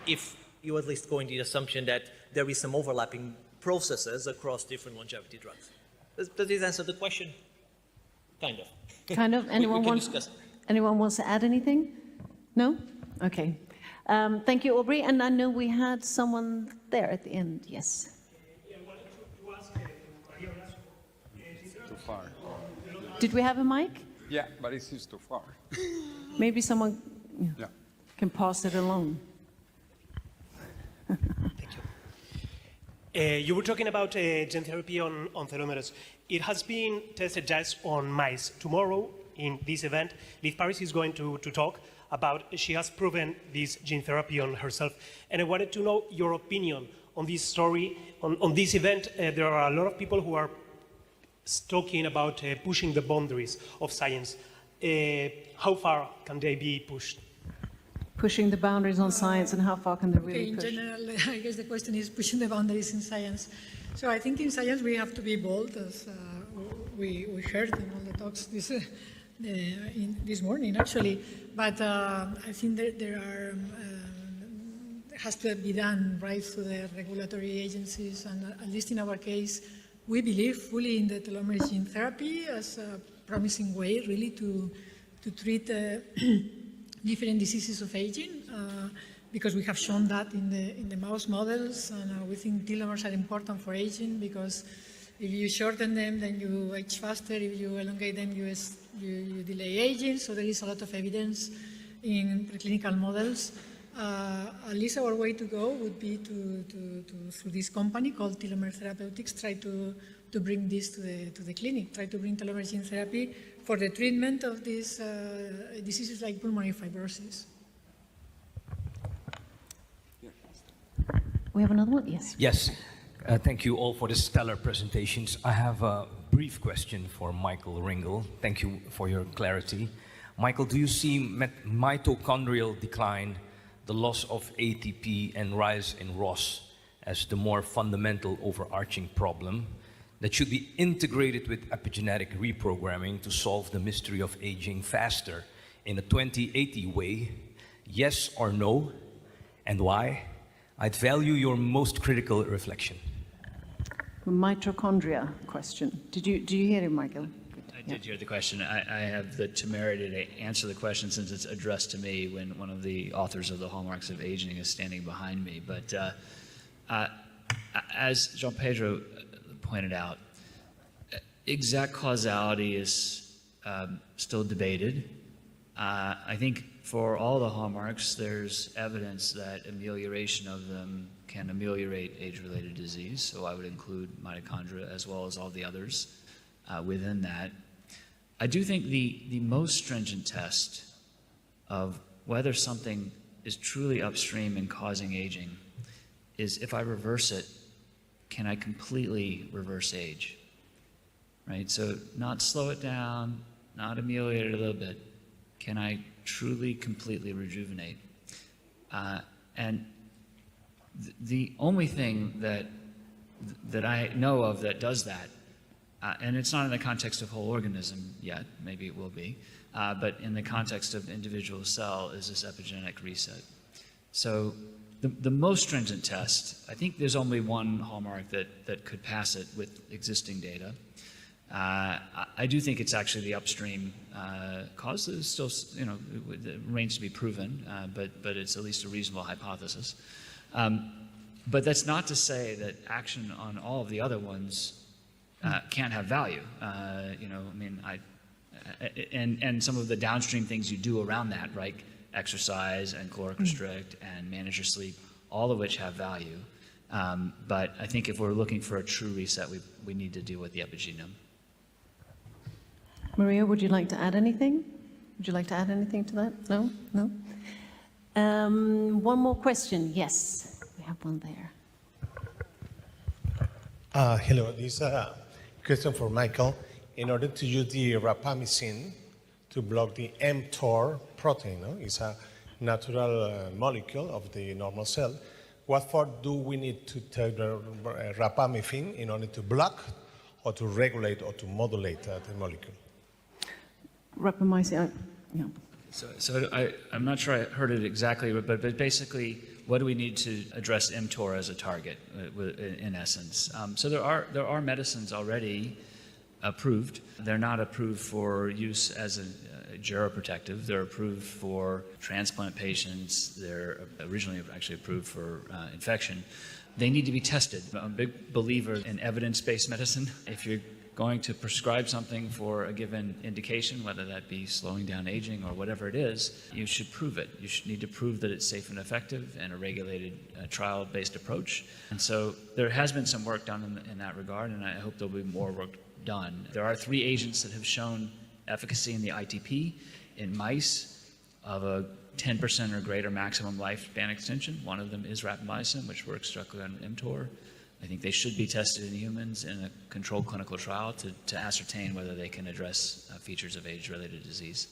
if you at least go in the assumption that there is some overlapping processes across different longevity drugs. Does this answer the question? Kind of. Kind of. Anyone wants to add anything? No? Okay. Thank you, Aubrey. And I know we had someone there at the end. Yes. Too far. Did we have a mic? Yeah, but it's just too far. Maybe someone can pass it along. Thank you. You were talking about gene therapy on telomeres. It has been tested just on mice. Tomorrow, in this event, Lyfe is going to talk about, she has proven this gene therapy on herself. And I wanted to know your opinion on this story. On this event, there are a lot of people who are talking about pushing the boundaries of science. How far can they be pushed? Pushing the boundaries on science, and how far can they really push? In general, I guess the question is pushing the boundaries in science. So I think in science we have to be bold, as we heard in all the talks this morning, actually. But I think that there has to be done right through the regulatory agencies, and at least in our case, we believe fully in the telomere gene therapy as a promising way, really, to treat different diseases of aging, because we have shown that in the mouse models, and we think telomeres are important for aging, because if you shorten them, then you age faster. If you elongate them, you delay aging. So there is a lot of evidence in preclinical models. At least our way to go would be to through this company called Therapeutics, try to bring this to the clinic, try to bring telomere gene therapy for the treatment of these diseases like pulmonary fibrosis. We have another one? Yes. Yes. Thank you all for the stellar presentations. I have a brief question for Michael Ringel. Thank you for your clarity. Michael, do you see mitochondrial decline, the loss of ATP and rise in ROS as the more fundamental overarching problem that should be integrated with epigenetic reprogramming to solve the mystery of aging faster in a 2080 way? Yes or no? And why? I'd value your most critical reflection. Mitochondria question. Do you hear it, Michael? I did hear the question. I have the temerity to answer the question since it's addressed to me when one of the authors of the Hallmarks of Aging is standing behind me. But as João Pedro pointed out, exact causality is still debated. I think for all the hallmarks, there's evidence that amelioration of them can ameliorate age-related disease, so I would include mitochondria as well as all the others within that. I do think the most stringent test of whether something is truly upstream in causing aging is if I reverse it, can I completely reverse age? Right? So not slow it down, not ameliorate it a little bit. Can I truly, completely rejuvenate? And the only thing that I know of that does that, and it's not in the context of whole organism yet, maybe it will be, but in the context of individual cell is this epigenetic reset. So the most stringent test, I think there's only one hallmark that could pass it with existing data, I do think it's actually the upstream cause. It's still, it remains to be proven, but it's at least a reasonable hypothesis. But that's not to say that action on all of the other ones can't have value. And some of the downstream things you do around that, right? Exercise and caloric restrict and manage your sleep, all of which have value. But I think if we're looking for a true reset, we need to deal with the epigenome. Maria, would you like to add anything? Would you like to add anything to that? No? No? One more question. Yes, we have one there. Hello, this is a question for Michael. In order to use the rapamycin to block the mTOR protein, it's a natural molecule of the normal cell. What for do we need to take the rapamycin in order to block or to regulate or to modulate the molecule? Rapamycin, yeah. So I'm not sure I heard it exactly, but basically, what do we need to address mTOR as a target, in essence? So there are medicines already approved. They're not approved for use as a geroprotective. They're approved for transplant patients. They're originally actually approved for infection. They need to be tested. I'm a big believer in evidence-based medicine. If you're going to prescribe something for a given indication, whether that be slowing down aging or whatever it is, you should prove it. You should need to prove that it's safe and effective and a regulated trial-based approach. And so there has been some work done in that regard, and I hope there'll be more work done. There are 3 agents that have shown efficacy in the ITP in mice of a 10% or greater maximum lifespan extension. One of them is rapamycin, which works directly on mTOR. I think they should be tested in humans in a controlled clinical trial to ascertain whether they can address features of age-related disease.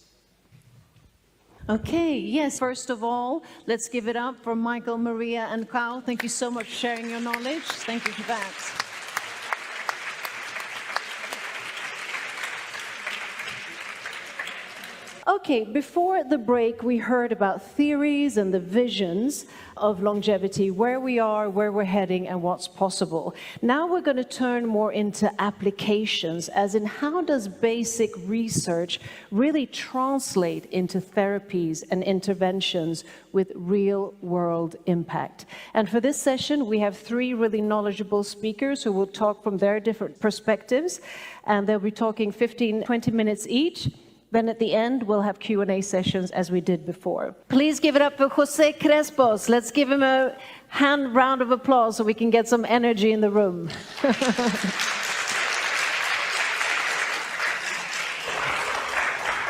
Okay, yes. First of all, let's give it up for Michael, Maria, and Carl. Thank you so much for sharing your knowledge. Thank you for that. Okay, before the break, we heard about theories and the visions of longevity, where we are, where we're heading, and what's possible. Now we're going to turn more into applications, as in how does basic research really translate into therapies and interventions with real-world impact. And for this session, we have 3 really knowledgeable speakers who will talk from their different perspectives, and they'll be talking 15, 20 minutes each. Then at the end, we'll have Q&A sessions as we did before. Please give it up for José Crespo. Let's give him a round of applause so we can get some energy in the room.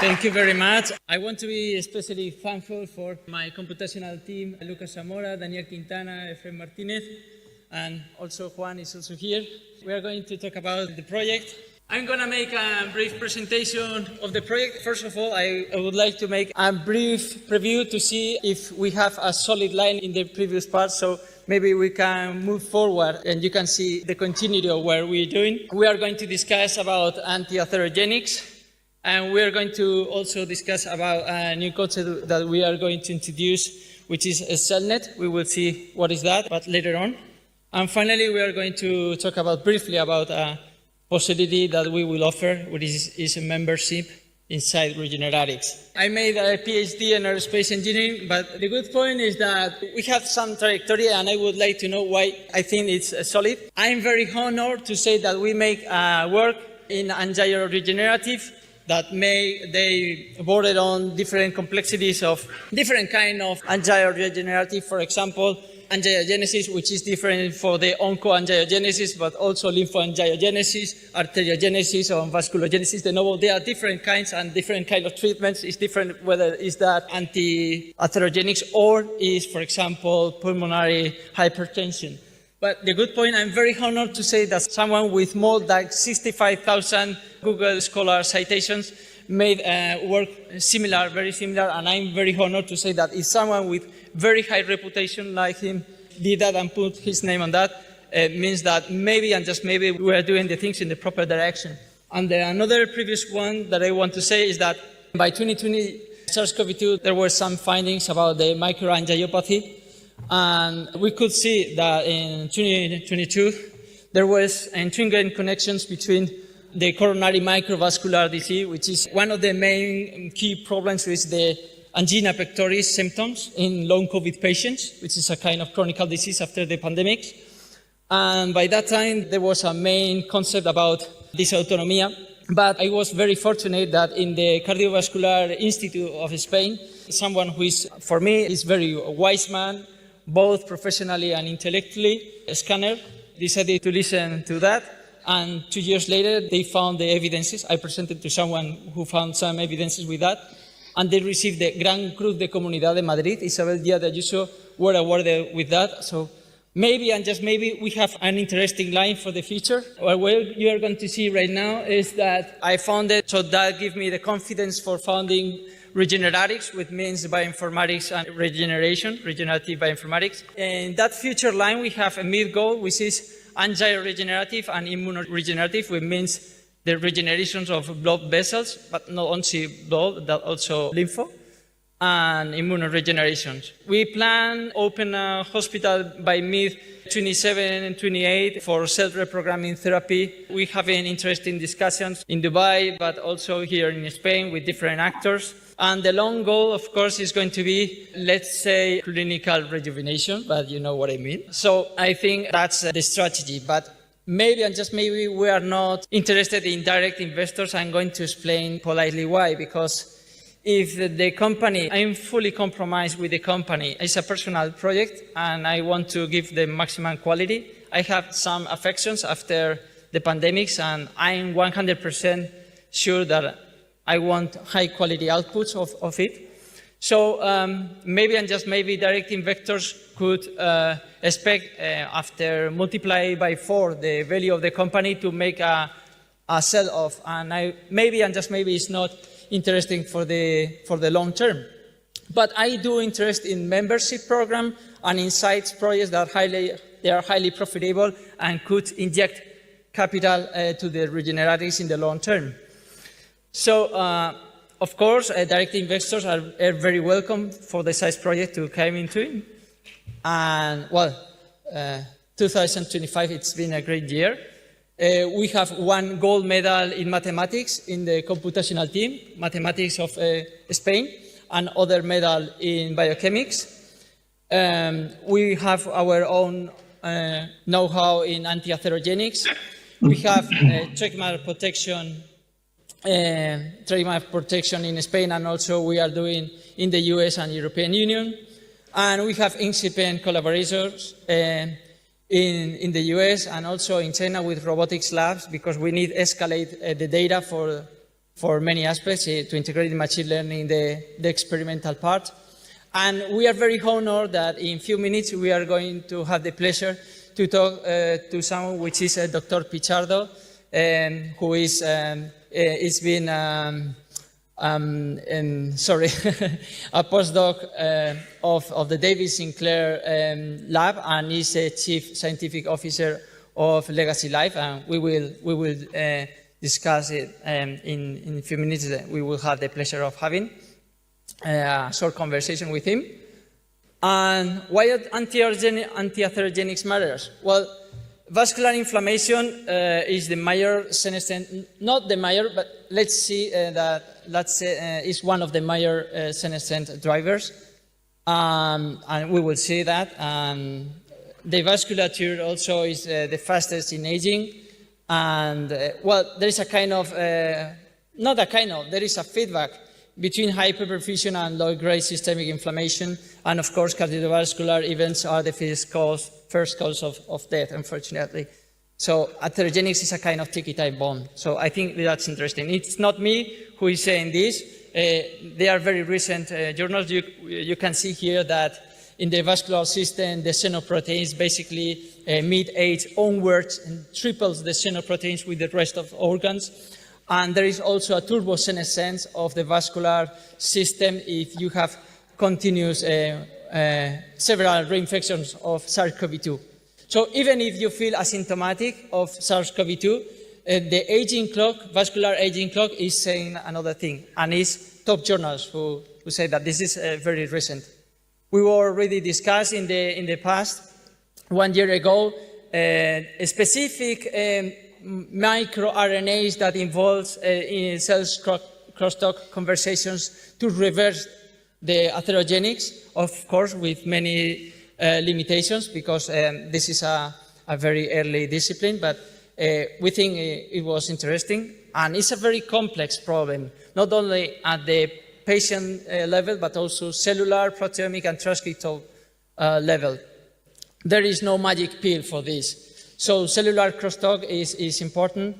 Thank you very much. I want to be especially thankful for my computational team, Lucas Zamora, Daniel Quintana, Efrain Martinez, and also Juan is also here. We are going to talk about the project. I'm going to make a brief presentation of the project. First of all, I would like to make a brief preview to see if we have a solid line in the previous part, so maybe we can move forward and you can see the continuity of what we're doing. We are going to discuss about anti-atherogenics, and we are going to also discuss about a new concept that we are going to introduce, which is a cellnet. We will see what is that, but later on. And finally, we are going to talk briefly about a possibility that we will offer, which is a membership inside Regeneratics. I made a PhD in aerospace engineering, but the good point is that we have some trajectory, and I would like to know why I think it's solid. I'm very honored to say that we make work in angioregenerative that they border on different complexities of different kind of angioregenerative, for example, angiogenesis, which is different for the oncoangiogenesis, but also lymphoangiogenesis, arteriogenesis, or vasculogenesis. There are different kinds and different kind of treatments. It's different whether it's that anti-atherogenics or is, for example, pulmonary hypertension. But the good point, I'm very honored to say that someone with more than 65,000 Google Scholar citations made work similar, very similar, and I'm very honored to say that if someone with very high reputation like him did that and put his name on that, it means that maybe and just maybe we are doing the things in the proper direction. And another previous one that I want to say is that by 2020, SARS-CoV-2, there were some findings about the microangiopathy, and we could see that in 2022, there was intriguing connections between the coronary microvascular disease, which is one of the main key problems with the angina pectoris symptoms in long COVID patients, which is a kind of chronic disease after the pandemic. And by that time, there was a main concept about dysautonomia. But I was very fortunate that in the Cardiovascular Institute of Spain, someone who is, for me, is very wise man, both professionally and intellectually, a scanner, decided to listen to that. And 2 years later, they found the evidences. I presented to someone who found some evidences with that. And they received the Gran Cruz de Comunidad de Madrid. Isabel Díaz de Ayuso were awarded with that. So maybe, and just maybe, we have an interesting line for the future. What you are going to see right now is that I found it, so that gives me the confidence for founding Regeneratics, which means bioinformatics and regeneration, regenerative bioinformatics. In that future line, we have a mid goal, which is Angioregenerative and immunoregenerative, which means the regenerations of blood vessels, but not only blood, but also lymph, and immunoregenerations. We plan open a hospital by mid-27 and 28 for self-reprogramming therapy. We have interesting discussions in Dubai, but also here in Spain with different actors. And the long goal, of course, is going to be, let's say, clinical rejuvenation, but you know what I mean. So I think that's the strategy. But maybe, and just maybe, we are not interested in direct investors. I'm going to explain politely why. Because if the company, I'm fully compromised with the company. It's a personal project, and I want to give the maximum quality. I have some affections after the pandemics, and I'm 100% sure that I want high quality outputs of it. So maybe, and just maybe, direct investors could expect after multiply by 4 the value of the company to make a sell-off. And maybe, and just maybe, it's not interesting for the long term. But I do interest in membership program and insights projects that they are highly profitable and could inject capital to the Regeneratics in the long term. So, of course, direct investors are very welcome for the size project to come into it. And, well, 2025, it's been a great year. We have 1 gold medal in mathematics in the computational team, mathematics of Spain, and other medal in biochemics. We have our own know-how in anti-atherogenics. We have trademark protection in Spain, and also we are doing in the US and European Union. And we have incipient collaborators in the US and also in China with robotics labs, because we need to escalate the data for many aspects to integrate machine learning the experimental part. And we are very honored that in a few minutes we are going to have the pleasure to talk to someone which is Dr. Pichardo, who is been a postdoc of the David Sinclair lab, and is a chief scientific officer of Legacy Lyfe, and we will discuss it in a few minutes. We will have the pleasure of having a short conversation with him. And why anti-atherogenics matters? Well, vascular inflammation is the major senescent, not the major, but let's see is one of the major senescent drivers. And we will see that. The vasculature also is the fastest in aging. And well, there is a kind of, there is a feedback between hyperperfusion and low-grade systemic inflammation. And of course, cardiovascular events are the first cause of death, unfortunately. So atherogenics is a kind of ticky-type bomb. So I think that's interesting. It's not me who is saying this. They are very recent journals. You can see here that in the vascular system, the xenoproteins basically mid-age onwards and triples the xenoproteins with the rest of organs. And there is also a turbosenescence of the vascular system if you have continuous several reinfections of SARS-CoV-2. So even if you feel asymptomatic of SARS-CoV-2, the aging clock, vascular aging clock, is saying another thing, and it's top journals who say that this is very recent. We were already discussed in the past, 1 year ago, a specific microRNAs that involves in cells crosstalk conversations to reverse the atherogenics, of course, with many limitations, because this is a very early discipline, but we think it was interesting. And it's a very complex problem, not only at the patient level, but also cellular, proteomic, and transcriptal level. There is no magic pill for this. So cellular crosstalk is important,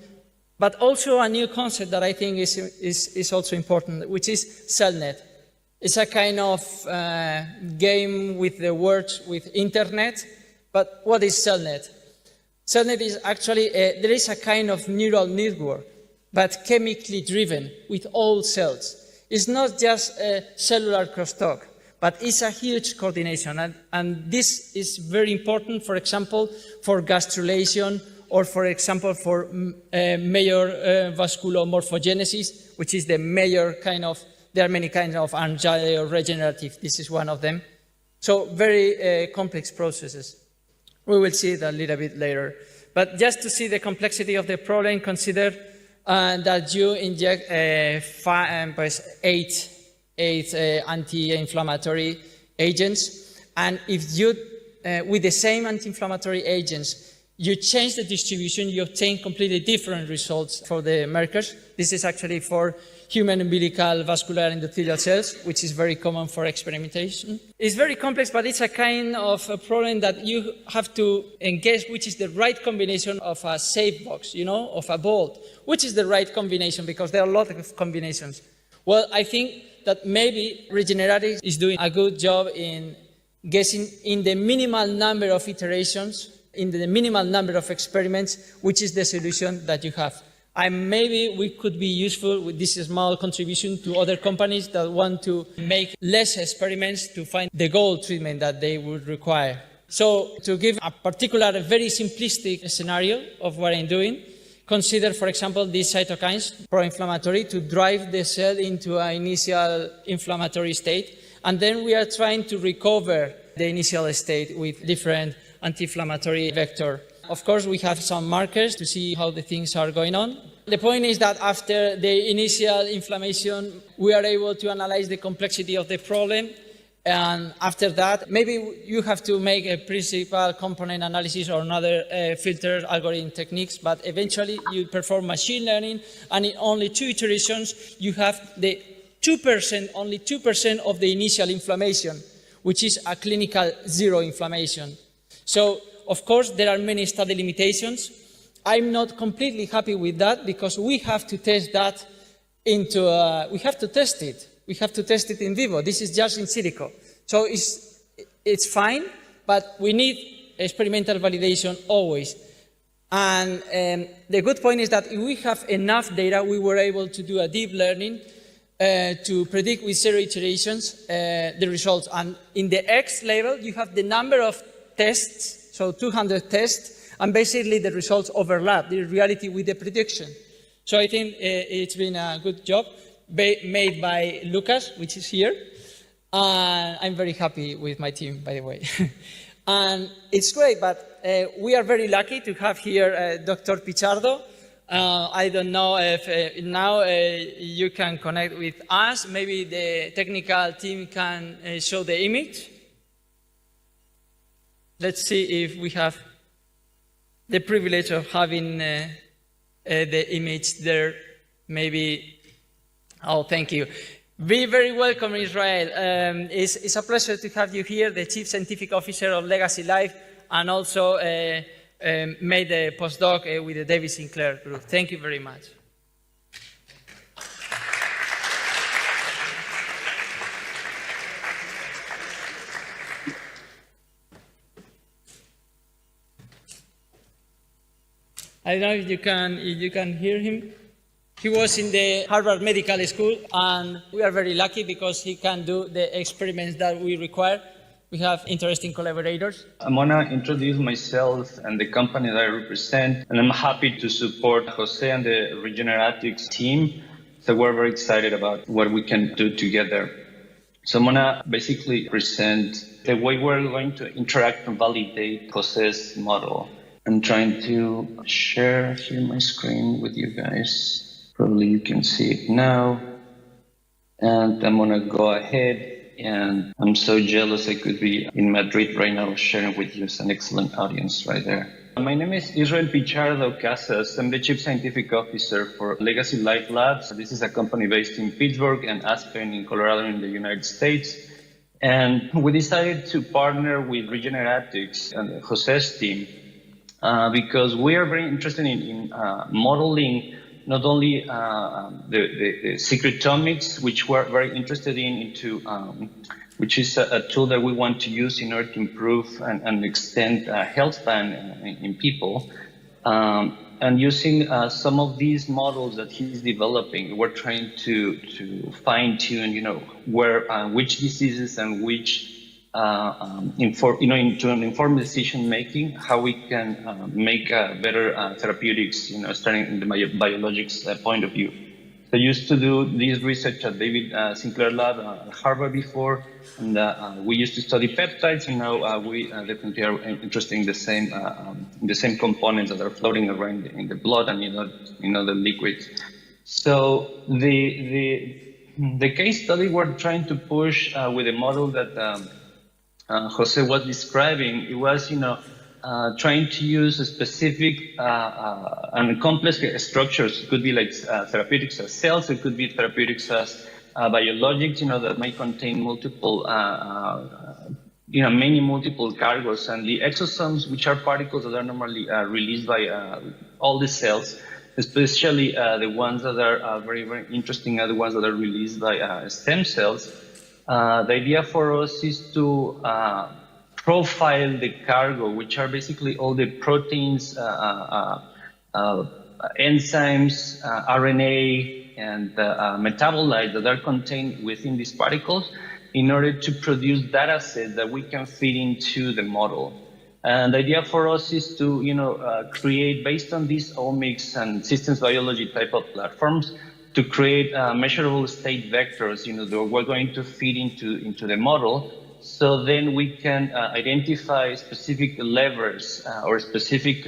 but also a new concept that I think is also important, which is CellNet. It's a kind of game with the words with internet, but what is CellNet? CellNet is actually, there is a kind of neural network, but chemically driven with all cells. It's not just a cellular crosstalk, but it's a huge coordination. And this is very important, for example, for gastrulation, or for example, for major vasculomorphogenesis, which is the major kind of, there are many kinds of angioregenerative. This is one of them. So very complex processes. We will see it a little bit later. But just to see the complexity of the problem, consider that you inject 8 anti-inflammatory agents, and if you, with the same anti-inflammatory agents, you change the distribution, you obtain completely different results for the markers. This is actually for human umbilical vascular endothelial cells, which is very common for experimentation. It's very complex, but it's a kind of a problem that you have to engage which is the right combination of a safe box, you know, of a bolt. Which is the right combination, because there are a lot of combinations. Well, I think that maybe Regeneratics is doing a good job in guessing in the minimal number of iterations, in the minimal number of experiments, which is the solution that you have. And maybe we could be useful with this small contribution to other companies that want to make less experiments to find the goal treatment that they would require. So to give a particular, very simplistic scenario of what I'm doing, consider, for example, these cytokines, pro-inflammatory, to drive the cell into an initial inflammatory state. And then we are trying to recover the initial state with different anti-inflammatory vector. Of course, we have some markers to see how the things are going on. The point is that after the initial inflammation, we are able to analyze the complexity of the problem. And after that, maybe you have to make a principal component analysis or another filter algorithm techniques, but eventually you perform machine learning, and in only 2 iterations, you have the 2%, only 2% of the initial inflammation, which is a clinical 0 inflammation. So, of course, there are many study limitations. I'm not completely happy with that, because we have to test that we have to test it. We have to test it in vivo. This is just in silico. So it's fine, but we need experimental validation always. And the good point is that if we have enough data, we were able to do a deep learning to predict with 0 iterations the results. And in the X level, you have the number of tests, so 200 tests, and basically the results overlap, the reality with the prediction. So I think it's been a good job made by Lucas, which is here. And I'm very happy with my team, by the way. And it's great, but we are very lucky to have here Dr. Pichardo. I don't know if now you can connect with us. Maybe the technical team can show the image. Let's see if we have the privilege of having the image there. Maybe, oh, thank you. Be very welcome, Israel. It's a pleasure to have you here, the Chief Scientific Officer of Legacy Lyfe, and also made a postdoc with the David Sinclair group. Thank you very much. I don't know if you can hear him. He was in the Harvard Medical School, and we are very lucky because he can do the experiments that we require. We have interesting collaborators. I'm going to introduce myself and the company that I represent, and I'm happy to support Jose and the Regeneratics team. So we're very excited about what we can do together. So I'm going to basically present the way we're going to interact and validate Jose's model. I'm trying to share here my screen with you guys. Probably you can see it now. And I'm gonna go ahead, and I'm so jealous I could be in Madrid right now sharing with you. It's an excellent audience right there. My name is Israel Pichardo-Casas. I'm the Chief Scientific Officer for Legacy Lyfe Labs. This is a company based in Pittsburgh and Aspen in Colorado in the United States. And we decided to partner with Regeneratics and Jose's team because we are very interested in modeling not only the secretomics, which we're very interested into which is a tool that we want to use in order to improve and extend health span in people. And using some of these models that he's developing, we're trying to fine tune, where which diseases and which to inform decision making, how we can make better therapeutics, starting in the biologics point of view. I used to do this research at David Sinclair Lab at Harvard before, and we used to study peptides, and now we definitely are interested in the same components that are floating around in the blood and the liquids. So the case study we're trying to push with a model that Jose was describing, it was trying to use a specific and complex structures. It could be like therapeutics as cells, it could be therapeutics as biologics, that may contain multiple, many multiple cargos. And the exosomes, which are particles that are normally released by all the cells, especially the ones that are very, very interesting are the ones that are released by stem cells. The idea for us is to profile the cargo, which are basically all the proteins, enzymes, RNA, and metabolites that are contained within these particles in order to produce data sets that we can feed into the model. And the idea for us is to, create, based on these omics and systems biology type of platforms, to create measurable state vectors, that we're going to feed into the model. So then we can identify specific levers or specific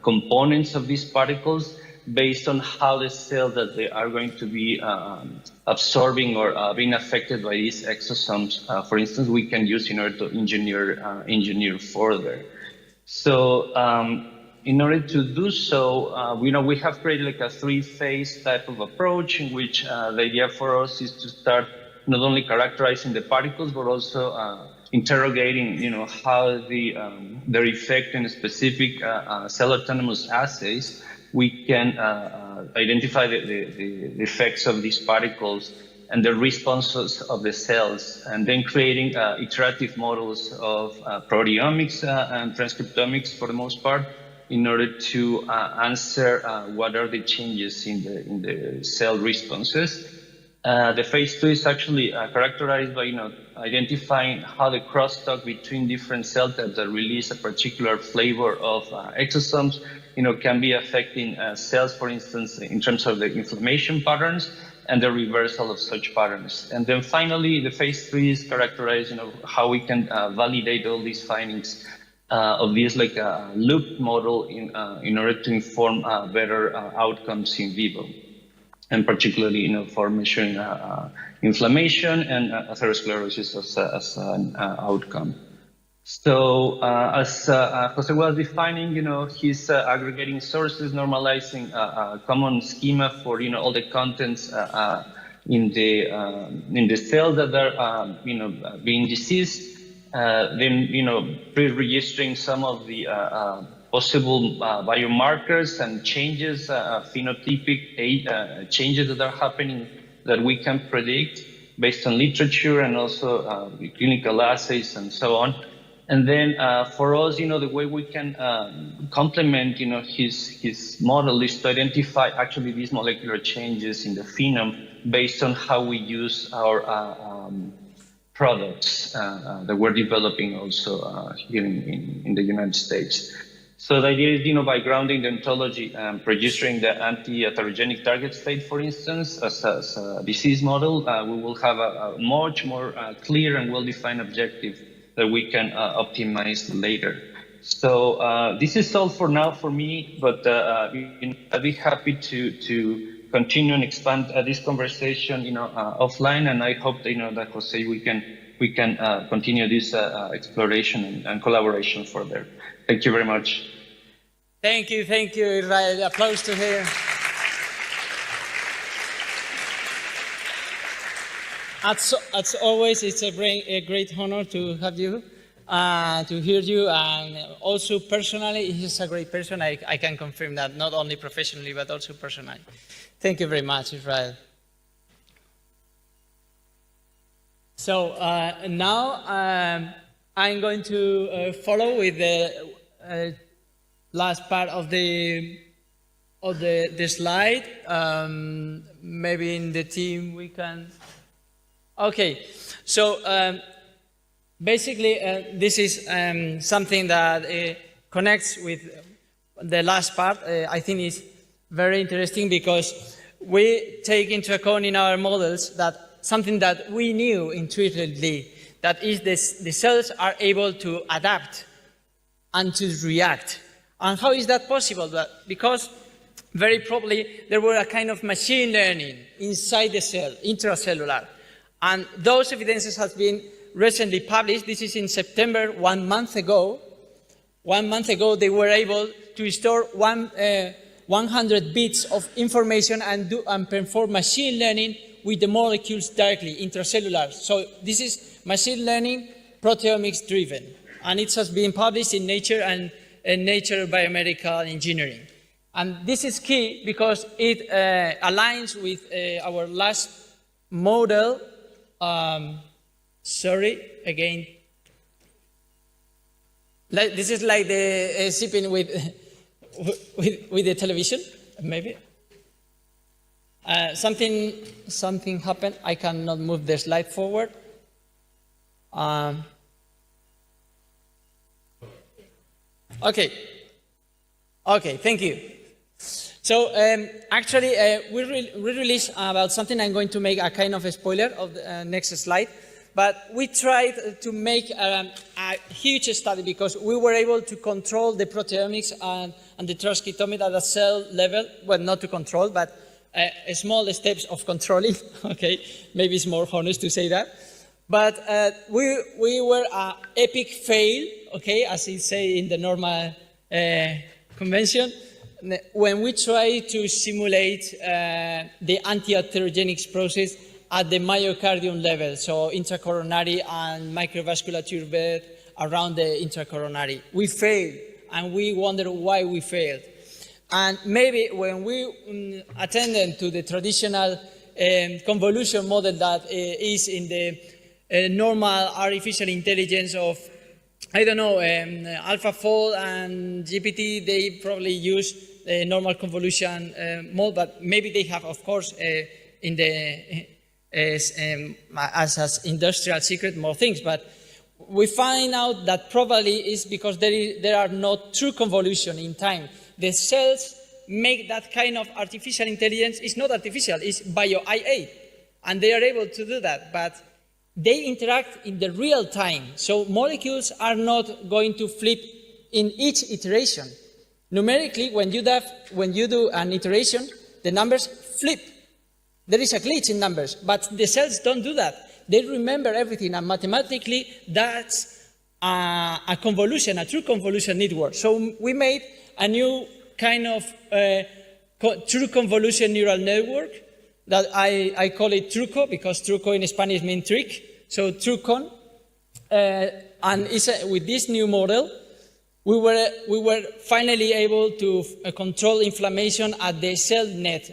components of these particles based on how the cells that they are going to be absorbing or being affected by these exosomes. For instance, we can use in order to engineer further. So in order to do so, we have created like a three-phase type of approach in which the idea for us is to start not only characterizing the particles, but also interrogating, how their effect in specific cell autonomous assays, we can identify the effects of these particles and the responses of the cells, and then creating iterative models of proteomics and transcriptomics for the most part, in order to answer what are the changes in the cell responses. The phase 2 is actually characterized by identifying how the crosstalk between different cell types that release a particular flavor of exosomes can be affecting cells, for instance, in terms of the inflammation patterns and the reversal of such patterns. And then finally, the phase 3 is characterized how we can validate all these findings of this like a loop model in order to inform better outcomes in vivo, and particularly for measuring inflammation and atherosclerosis as an outcome. So as Jose was defining, he's aggregating sources, normalizing a common schema for all the contents in the cells that are being diseased. Then pre-registering some of the possible biomarkers and changes, phenotypic changes that are happening that we can predict based on literature and also clinical assays and so on. And then for us, the way we can complement, his model is to identify actually these molecular changes in the phenome based on how we use our products that we're developing also here in the United States. So the idea is, by grounding the ontology and registering the anti-atherogenic target state, for instance, as a disease model, we will have a much more clear and well-defined objective that we can optimize later. So this is all for now for me, but I'd be happy to continue and expand this conversation, offline, and I hope that Jose, we can continue this exploration and collaboration further. Thank you very much. Thank you, Israel. Applause to him. As always, it's a great honor to have you, to hear you, and also personally, he's a great person. I can confirm that, not only professionally, but also personally. Thank you very much, Israel. So now I'm going to follow with the last part of the slide. Maybe in the team we can. Okay, so basically this is something that connects with the last part. I think is very interesting because we take into account in our models that something that we knew intuitively, that is the cells are able to adapt and to react. And how is that possible? Because very probably there were a kind of machine learning inside the cell, intracellular. And those evidences have been recently published. This is in September, 1 month ago. 1 month ago, they were able to store 100 bits of information and perform machine learning with the molecules directly, intracellular. So this is machine learning, proteomics driven. And it has been published in Nature and Nature Biomedical Engineering. And this is key because it aligns with our last model. Sorry, again. This is like the sipping with the television, maybe. Something happened. I cannot move the slide forward. Okay, thank you. So actually, we released about something. I'm going to make a kind of a spoiler of the next slide. But we tried to make a huge study because we were able to control the proteomics and the transcriptomics at a cell level. Well, not to control, but small steps of controlling. Okay, maybe it's more honest to say that. But we were an epic fail, okay, as it say in the normal convention, when we try to simulate the anti-atherogenics process at the myocardium level, so intracoronary and microvasculature bed around the intracoronary. We failed, and we wonder why we failed. And maybe when we attended to the traditional convolution model that is in the normal artificial intelligence of, I don't know, AlphaFold and GPT, they probably use the normal convolution model, but maybe they have, of course, in the as industrial secret more things. But we find out that probably is because there are no true convolution in time. The cells make that kind of artificial intelligence. It's not artificial, it's bio-IA, and they are able to do that. But they interact in the real time. So molecules are not going to flip in each iteration. Numerically, when you do an iteration, the numbers flip. There is a glitch in numbers, but the cells don't do that. They remember everything, and mathematically, that's a convolution, a true convolution network. So we made a new kind of true convolution neural network that I call it truco, because truco in Spanish means trick. So trucon, and with this new model, we were finally able to control inflammation at the cell net,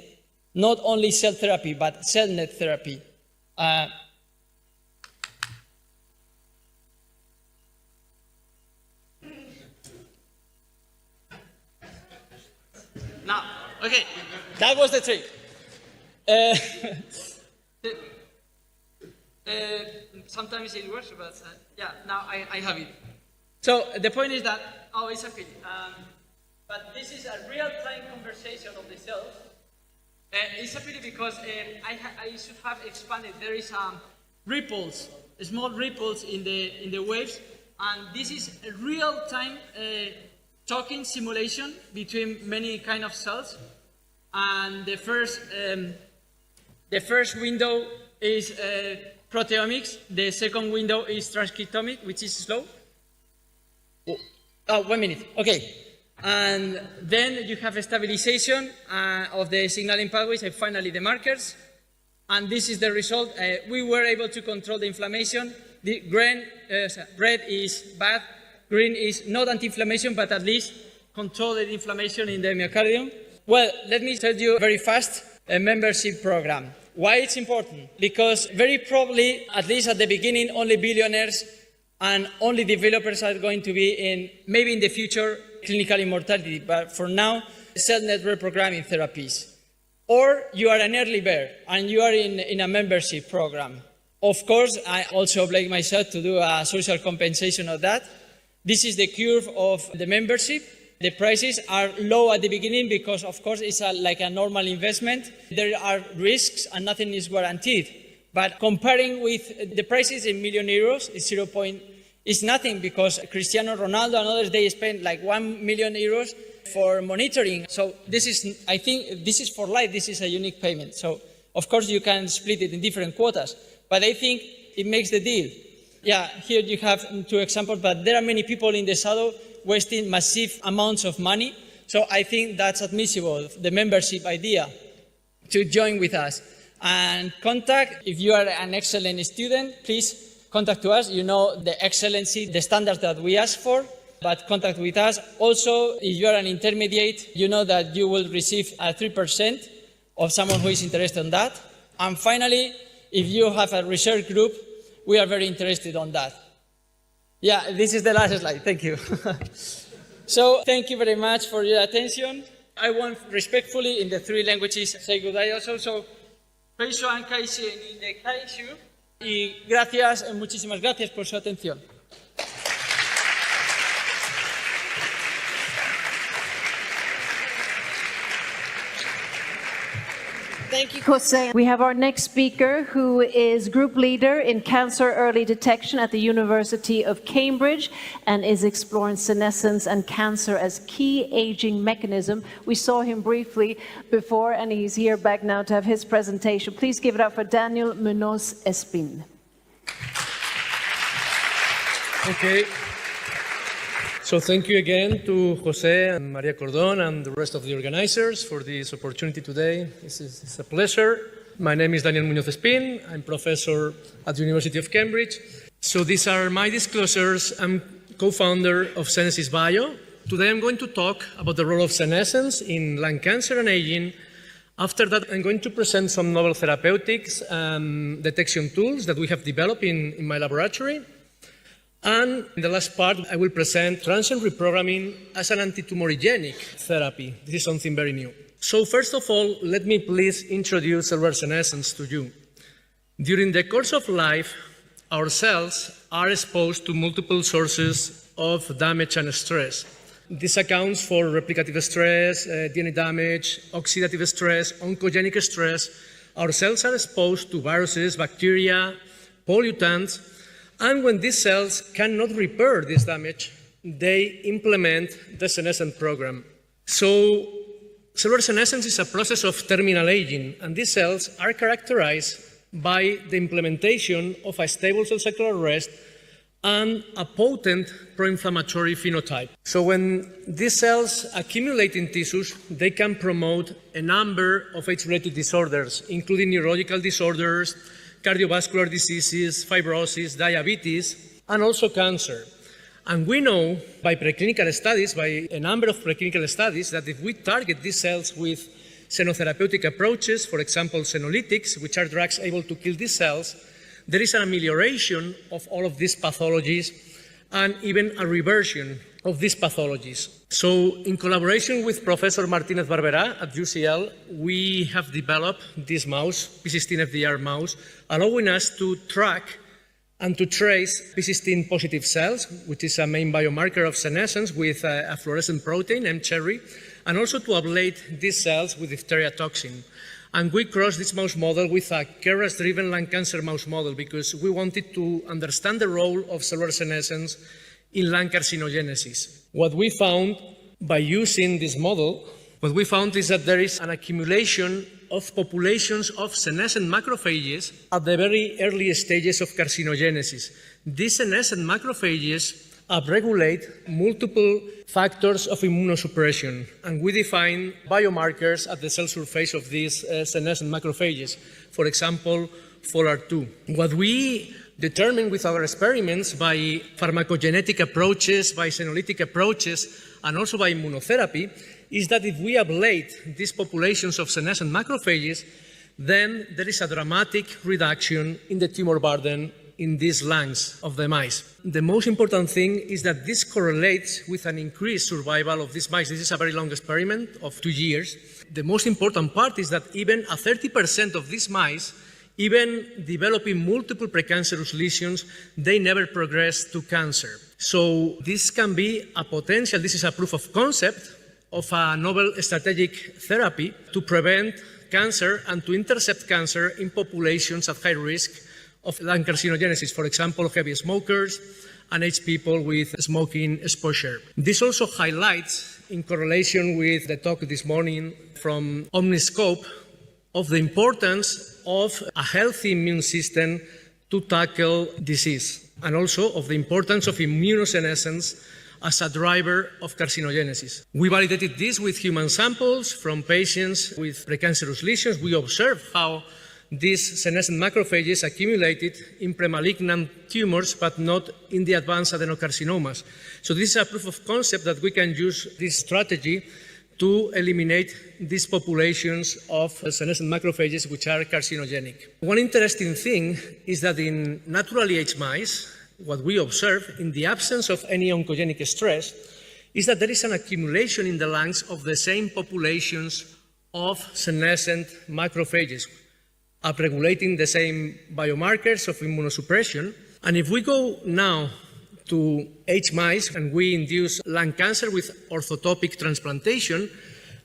not only cell therapy but cell net therapy. Now, okay, that was the trick. Sometimes it works, but yeah, now I have it. So the point is that, it's a pity. But this is a real-time conversation of the cells. It's a pity because I should have expanded. There is ripples, small ripples in the waves, And this is a real-time talking simulation between many kind of cells. And the first window is proteomics. The second window is transcriptomics, which is slow. Oh, 1 minute. Okay. And then you have a stabilization of the signaling pathways and finally the markers. And this is the result. We were able to control the inflammation. The red is bad, green is not anti-inflammation, but at least control the inflammation in the myocardium. Well, let me tell you very fast a membership program. Why it's important? Because very probably, at least at the beginning, only billionaires and only developers are going to be in, maybe in the future, clinical immortality, but for now, cell network programming therapies. Or you are an early bird and you are in a membership program. Of course, I also oblige myself to do a social compensation of that. This is the curve of the membership. The prices are low at the beginning because, of course, it's like a normal investment. There are risks and nothing is guaranteed. But comparing with the prices in million euros, it's nothing because Cristiano Ronaldo and others, they spend like 1 million euros for monitoring. So this is, I think, this is for life. This is a unique payment. So, of course, you can split it in different quotas. But I think it makes the deal. Yeah, here you have 2 examples, but there are many people in the shadow wasting massive amounts of money. So I think that's admissible, the membership idea, to join with us. And contact, if you are an excellent student, please contact to us. You know the excellency, the standards that we ask for, but contact with us. Also, if you are an intermediate, you know that you will receive a 3% of someone who is interested in that. And finally, if you have a research group, we are very interested on that. Yeah, this is the last slide. Thank you. So, thank you very much for your attention. I want respectfully, in the 3 languages, say goodbye also. So, Peixo and Kaisi in the Kaishu. Y gracias, muchísimas gracias por su atención. Thank you, Jose. We have our next speaker, who is group leader in cancer early detection at the University of Cambridge and is exploring senescence and cancer as key aging mechanism. We saw him briefly before, and he's here back now to have his presentation. Please give it up for Daniel Muñoz-Espín. Okay. So thank you again to Jose and Maria Cordon and the rest of the organizers for this opportunity today. It's a pleasure. My name is Daniel Muñoz-Espín. I'm professor at the University of Cambridge. So these are my disclosures. I'm co-founder of YouthBio. Today I'm going to talk about the role of senescence in lung cancer and aging. After that, I'm going to present some novel therapeutics and detection tools that we have developed in my laboratory. And in the last part, I will present transient reprogramming as an anti-tumorigenic therapy. This is something very new. So first of all, let me please introduce cellular senescence to you. During the course of life, our cells are exposed to multiple sources of damage and stress. This accounts for replicative stress, DNA damage, oxidative stress, oncogenic stress. Our cells are exposed to viruses, bacteria, pollutants, and when these cells cannot repair this damage, they implement the senescent program. So, cellular senescence is a process of terminal aging, and these cells are characterized by the implementation of a stable cell cycle arrest and a potent pro-inflammatory phenotype. So when these cells accumulate in tissues, they can promote a number of age-related disorders, including neurological disorders, cardiovascular diseases, fibrosis, diabetes, and also cancer. And we know by preclinical studies, by a number of preclinical studies, that if we target these cells with xenotherapeutic approaches, for example, senolytics, which are drugs able to kill these cells, there is an amelioration of all of these pathologies and even a reversion of these pathologies. So in collaboration with Professor Martinez Barbera at UCL, we have developed this mouse, P16FDR mouse, allowing us to track and to trace P16 positive cells, which is a main biomarker of senescence with a fluorescent protein, M-cherry, and also to ablate these cells with diphtheria toxin. And we crossed this mouse model with a KRAS-driven lung cancer mouse model because we wanted to understand the role of cellular senescence in lung carcinogenesis. What we found by using this model, what we found is that there is an accumulation of populations of senescent macrophages at the very early stages of carcinogenesis. These senescent macrophages upregulate multiple factors of immunosuppression, and we define biomarkers at the cell surface of these senescent macrophages, for example, FOLR2. What we determined with our experiments by pharmacogenetic approaches, by senolytic approaches, and also by immunotherapy, is that if we ablate these populations of senescent macrophages, then there is a dramatic reduction in the tumor burden in these lungs of the mice. The most important thing is that this correlates with an increased survival of these mice. This is a very long experiment of 2 years. The most important part is that even 30% of these mice, even developing multiple precancerous lesions, they never progress to cancer. So this can be a potential, this is a proof of concept of a novel strategic therapy to prevent cancer and to intercept cancer in populations at high risk of lung carcinogenesis, for example, heavy smokers and aged people with smoking exposure. This also highlights, in correlation with the talk this morning from Omniscope, of the importance of a healthy immune system to tackle disease, and also of the importance of immunosenescence as a driver of carcinogenesis. We validated this with human samples from patients with precancerous lesions. We observed how these senescent macrophages accumulated in premalignant tumors, but not in the advanced adenocarcinomas. So this is a proof of concept that we can use this strategy to eliminate these populations of senescent macrophages which are carcinogenic. One interesting thing is that in naturally aged mice, what we observe in the absence of any oncogenic stress is that there is an accumulation in the lungs of the same populations of senescent macrophages, upregulating the same biomarkers of immunosuppression. And if we go now to aged mice and we induce lung cancer with orthotopic transplantation,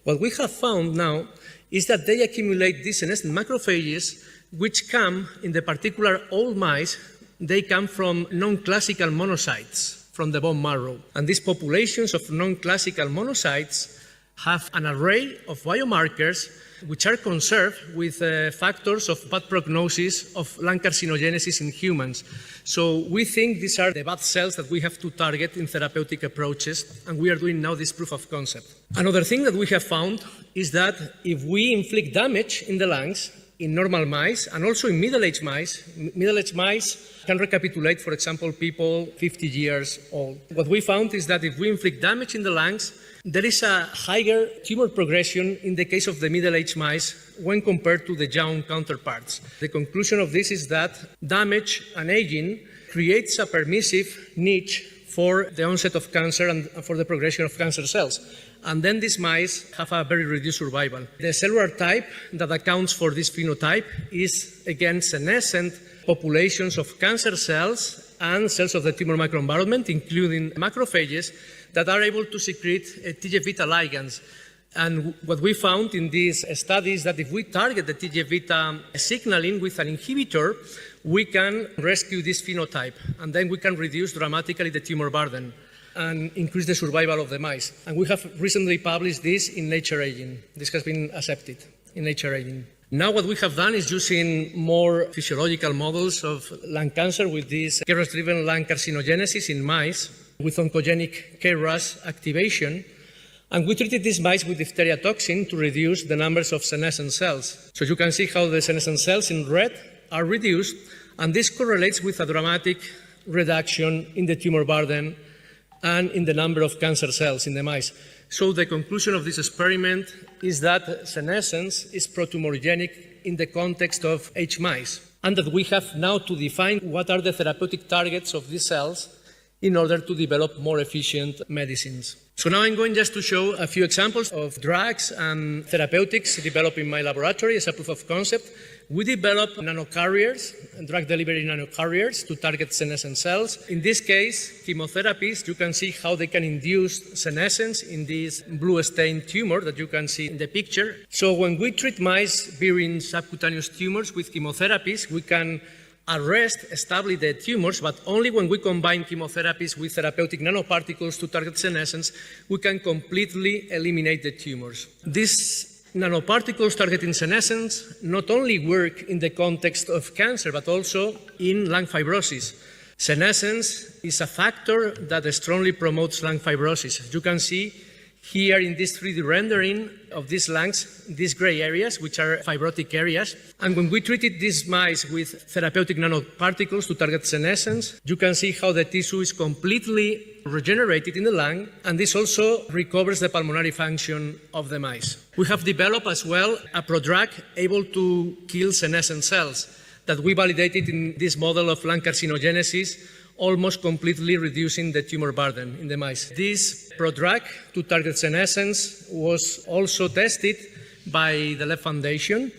what we have found now is that they accumulate these senescent macrophages which come, in the particular old mice, they come from non-classical monocytes from the bone marrow. And these populations of non-classical monocytes have an array of biomarkers which are conserved with factors of bad prognosis of lung carcinogenesis in humans. So we think these are the bad cells that we have to target in therapeutic approaches, and we are doing now this proof of concept. Another thing that we have found is that if we inflict damage in the lungs in normal mice and also in middle-aged mice can recapitulate, for example, people 50 years old. What we found is that if we inflict damage in the lungs, there is a higher tumor progression in the case of the middle-aged mice when compared to the young counterparts. The conclusion of this is that damage and aging creates a permissive niche for the onset of cancer and for the progression of cancer cells. And then these mice have a very reduced survival. The cellular type that accounts for this phenotype is, again, senescent populations of cancer cells and cells of the tumor microenvironment, including macrophages, that are able to secrete TGF-beta ligands. And what we found in these studies is that if we target the TGF-beta signaling with an inhibitor, we can rescue this phenotype, and then we can reduce dramatically the tumor burden and increase the survival of the mice. And we have recently published this in Nature Aging. This has been accepted in Nature Aging. Now what we have done is using more physiological models of lung cancer with this KRAS-driven lung carcinogenesis in mice with oncogenic KRAS activation. And we treated these mice with diphtheria toxin to reduce the numbers of senescent cells. So you can see how the senescent cells in red are reduced, and this correlates with a dramatic reduction in the tumor burden and in the number of cancer cells in the mice. So the conclusion of this experiment is that senescence is protumorigenic in the context of aged mice, and that we have now to define what are the therapeutic targets of these cells in order to develop more efficient medicines. So now I'm going just to show a few examples of drugs and therapeutics developed in my laboratory as a proof of concept. We develop nanocarriers, drug delivery nanocarriers, to target senescent cells. In this case, chemotherapies, you can see how they can induce senescence in this blue-stained tumor that you can see in the picture. So when we treat mice bearing subcutaneous tumors with chemotherapies, we can arrest established the tumors, but only when we combine chemotherapies with therapeutic nanoparticles to target senescence, we can completely eliminate the tumors. These nanoparticles targeting senescence not only work in the context of cancer, but also in lung fibrosis. Senescence is a factor that strongly promotes lung fibrosis. You can see here in this 3D rendering of these lungs, these gray areas, which are fibrotic areas. And when we treated these mice with therapeutic nanoparticles to target senescence, you can see how the tissue is completely regenerated in the lung, and this also recovers the pulmonary function of the mice. We have developed as well a prodrug able to kill senescent cells that we validated in this model of lung carcinogenesis, almost completely reducing the tumor burden in the mice. This prodrug to target senescence was also tested by the Lyfe Foundation,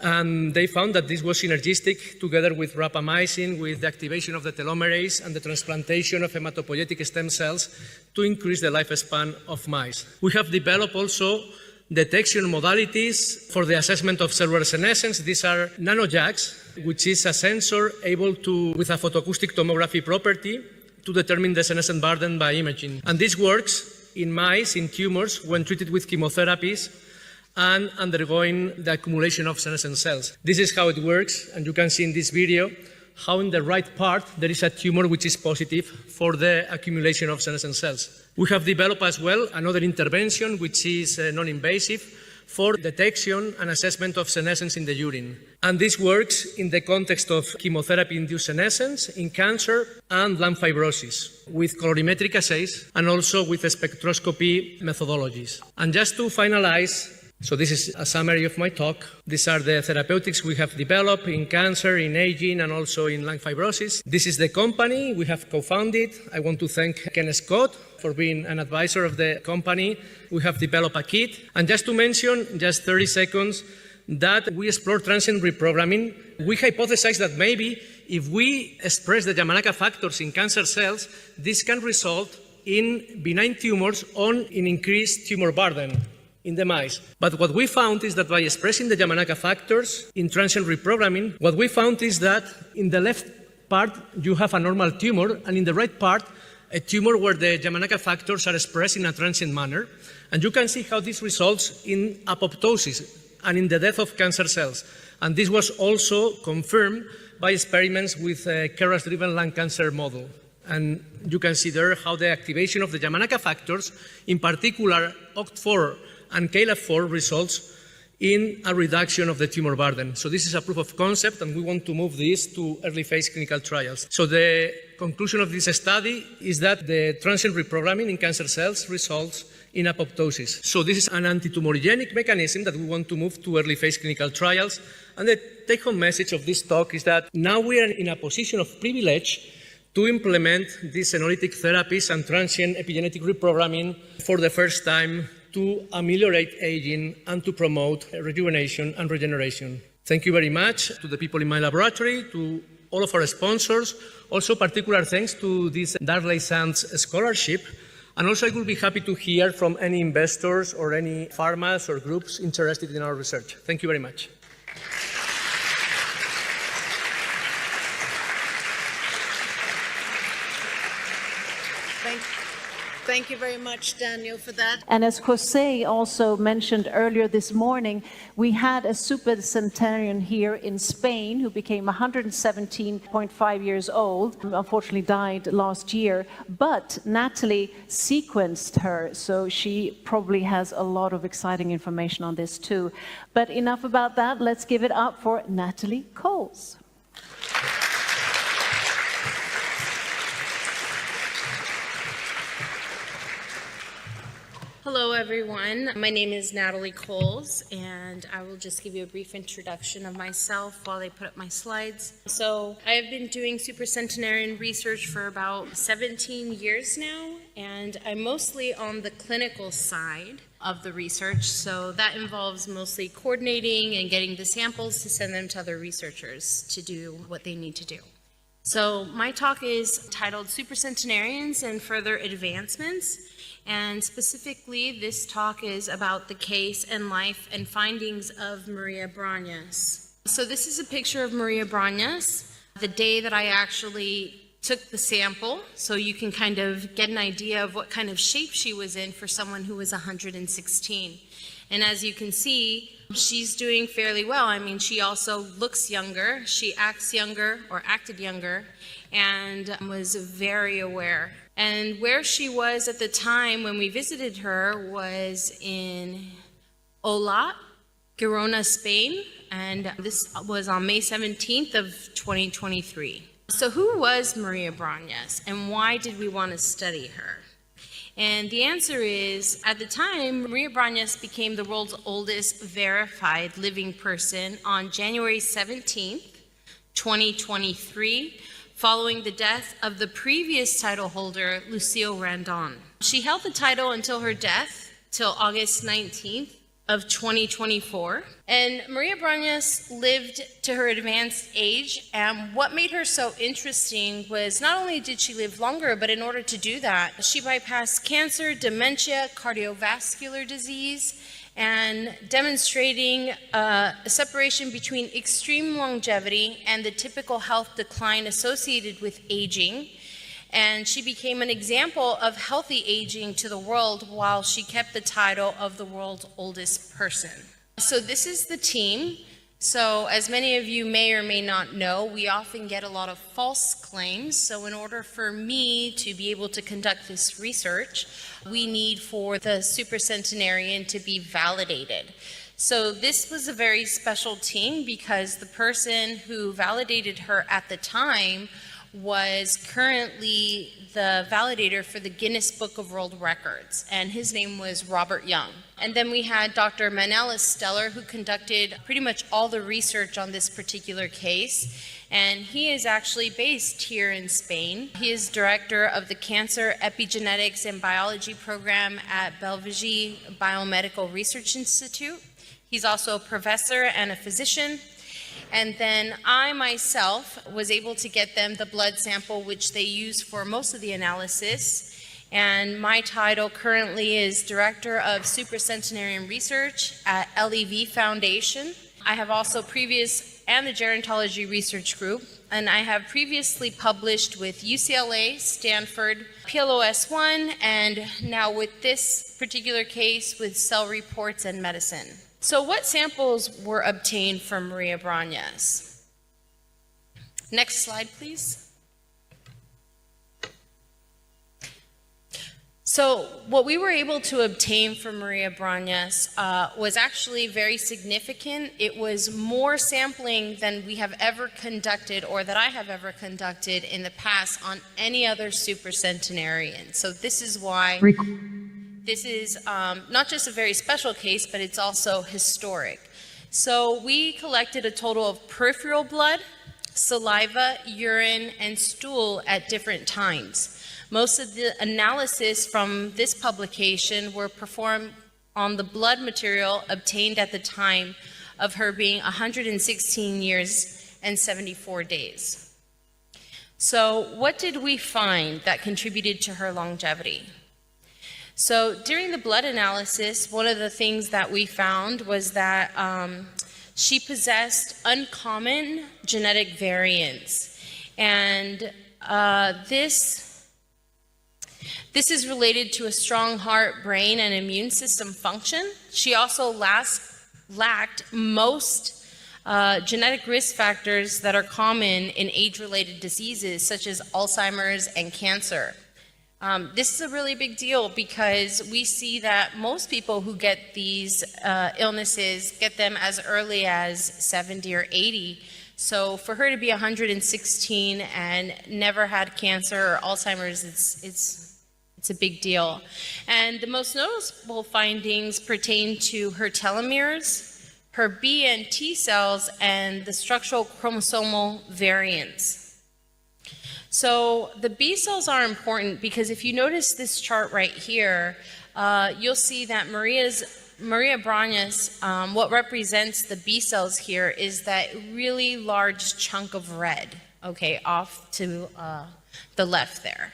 and they found that this was synergistic together with rapamycin, with the activation of the telomerase and the transplantation of hematopoietic stem cells to increase the lifespan of mice. We have developed also detection modalities for the assessment of cellular senescence. These are nanojags, which is a sensor able to, with a photoacoustic tomography property, to determine the senescent burden by imaging. And this works in mice, in tumors, when treated with chemotherapies and undergoing the accumulation of senescent cells. This is how it works, and you can see in this video how in the right part there is a tumor which is positive for the accumulation of senescent cells. We have developed as well another intervention which is non-invasive for detection and assessment of senescence in the urine. And this works in the context of chemotherapy-induced senescence in cancer and lung fibrosis, with colorimetric assays and also with spectroscopy methodologies. And just to finalize, so this is a summary of my talk. These are the therapeutics we have developed in cancer, in aging, and also in lung fibrosis. This is the company we have co-founded. I want to thank Ken Scott for being an advisor of the company. We have developed a kit. And just to mention, just 30 seconds, that we explore transient reprogramming. We hypothesize that maybe if we express the Yamanaka factors in cancer cells, this can result in benign tumors on an increased tumor burden in the mice. But what we found is that by expressing the Yamanaka factors in transient reprogramming, what we found is that in the left part you have a normal tumor, and in the right part a tumor where the Yamanaka factors are expressed in a transient manner. And you can see how this results in apoptosis and in the death of cancer cells. And this was also confirmed by experiments with a KRAS-driven lung cancer model. And you can see there how the activation of the Yamanaka factors, in particular OCT4 and KLF4, results in a reduction of the tumor burden. So this is a proof of concept, and we want to move this to early phase clinical trials. So the conclusion of this study is that the transient reprogramming in cancer cells results in apoptosis. So this is an anti-tumorigenic mechanism that we want to move to early phase clinical trials. And the take-home message of this talk is that now we are in a position of privilege to implement these senolytic therapies and transient epigenetic reprogramming for the first time to ameliorate aging and to promote rejuvenation and regeneration. Thank you very much to the people in my laboratory, to all of our sponsors. Also, particular thanks to this Darley Sands scholarship. And also, I will be happy to hear from any investors or any pharmas or groups interested in our research. Thank you very much. Thank you very much, Daniel, for that. And as Jose also mentioned earlier this morning, we had a supercentenarian here in Spain who became 117.5 years old, unfortunately died last year, but Natalie sequenced her, so she probably has a lot of exciting information on this too. But enough about that, let's give it up for Natalie Coles. Hello, everyone. My name is Natalie Coles, and I will just give you a brief introduction of myself while they put up my slides. So I have been doing supercentenarian research for about 17 years now, and I'm mostly on the clinical side of the research. So that involves mostly coordinating and getting the samples to send them to other researchers to do what they need to do. So my talk is titled Supercentenarians and Further Advancements. And specifically, this talk is about the case and life and findings of Maria Brañas. So this is a picture of Maria Brañas. the day that I actually took the sample, so you can kind of get an idea of what kind of shape she was in for someone who was 116. And as you can see, she's doing fairly well. I mean, she also looks younger, she acts younger, or acted younger, and was very aware. And where she was at the time when we visited her was in Olat, Girona, Spain, and this was on May 17th of 2023. So who was Maria Brañas, and why did we want to study her? And the answer is, at the time, Maria Brañas became the world's oldest verified living person on January 17th, 2023, following the death of the previous title holder, Lucille Randon. She held the title until her death, till August 19th of 2024. And Maria Brañas lived to her advanced age, and what made her so interesting was not only did she live longer, but in order to do that, she bypassed cancer, dementia, cardiovascular disease, and demonstrating a separation between extreme longevity and the typical health decline associated with aging. And she became an example of healthy aging to the world while she kept the title of the world's oldest person. So this is the team. So as many of you may or may not know, we often get a lot of false claims. So in order for me to be able to conduct this research, we need for the supercentenarian to be validated. So this was a very special team because the person who validated her at the time was currently the validator for the Guinness Book of World Records, and his name was Robert Young. And then we had Dr. Manel Esteller, who conducted pretty much all the research on this particular case, and he is actually based here in Spain. He is director of the Cancer Epigenetics and Biology program at Bellevue Biomedical Research Institute. He's also a professor and a physician. And then I myself was able to get them the blood sample which they use for most of the analysis. And my title currently is Director of Supercentenarian Research at LEV Foundation. I have also and the Gerontology Research Group, and I have previously published with UCLA, Stanford, PLOS1, and now with this particular case with Cell Reports and Medicine. So what samples were obtained from Maria Brañas? Next slide, please. So what we were able to obtain from Maria Brañas was actually very significant. It was more sampling than we have ever conducted, or that I have ever conducted in the past on any other supercentenarian. So this is why this is not just a very special case, but it's also historic. So we collected a total of peripheral blood, saliva, urine, and stool at different times. Most of the analysis from this publication were performed on the blood material obtained at the time of her being 116 years and 74 days. So what did we find that contributed to her longevity? So during the blood analysis, one of the things that we found was that she possessed uncommon genetic variants. And this is related to a strong heart, brain, and immune system function. She also lacked most genetic risk factors that are common in age-related diseases, such as Alzheimer's and cancer. This is a really big deal because we see that most people who get these illnesses get them as early as 70 or 80. So for her to be 116 and never had cancer or Alzheimer's, it's a big deal. And the most noticeable findings pertain to her telomeres, her B and T cells, and the structural chromosomal variants. So the B cells are important because if you notice this chart right here, you'll see that Maria Brañas, what represents the B cells here is that really large chunk of red, okay, off to the left there.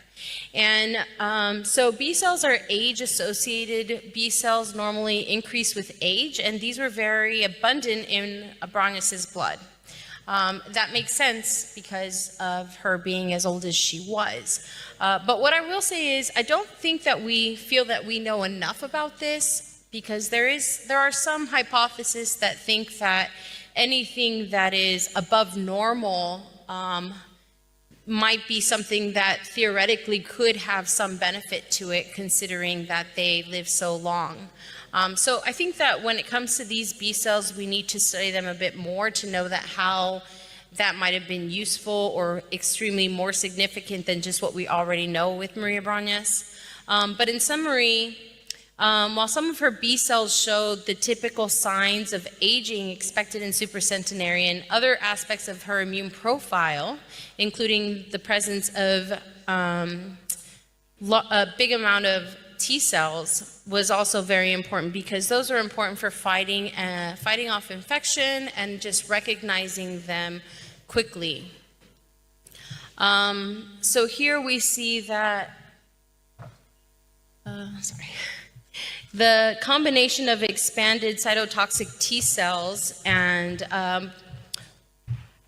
And so B cells are age-associated. B cells normally increase with age, and these were very abundant in Brañas's blood. That makes sense because of her being as old as she was. But what I will say is I don't think that we feel that we know enough about this, because there are some hypotheses that think that anything that is above normal might be something that theoretically could have some benefit to it, considering that they live so long. So I think that when it comes to these B cells, we need to study them a bit more to know that how that might have been useful or extremely more significant than just what we already know with Maria Brañas. But in summary, while some of her B cells showed the typical signs of aging expected in supercentenarian, other aspects of her immune profile, including the presence of a big amount of T cells, was also very important, because those are important for fighting off infection and just recognizing them quickly. So here we see that, the combination of expanded cytotoxic T cells and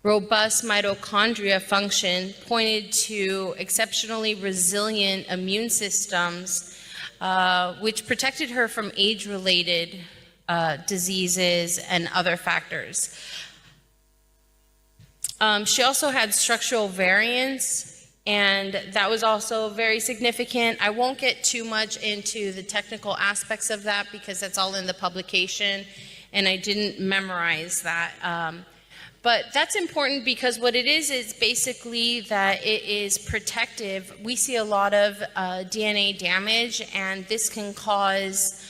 robust mitochondria function pointed to exceptionally resilient immune systems, which protected her from age-related diseases and other factors. She also had structural variants, and that was also very significant. I won't get too much into the technical aspects of that because that's all in the publication, and I didn't memorize that. But that's important because what it is basically that it is protective. We see a lot of DNA damage, and this can cause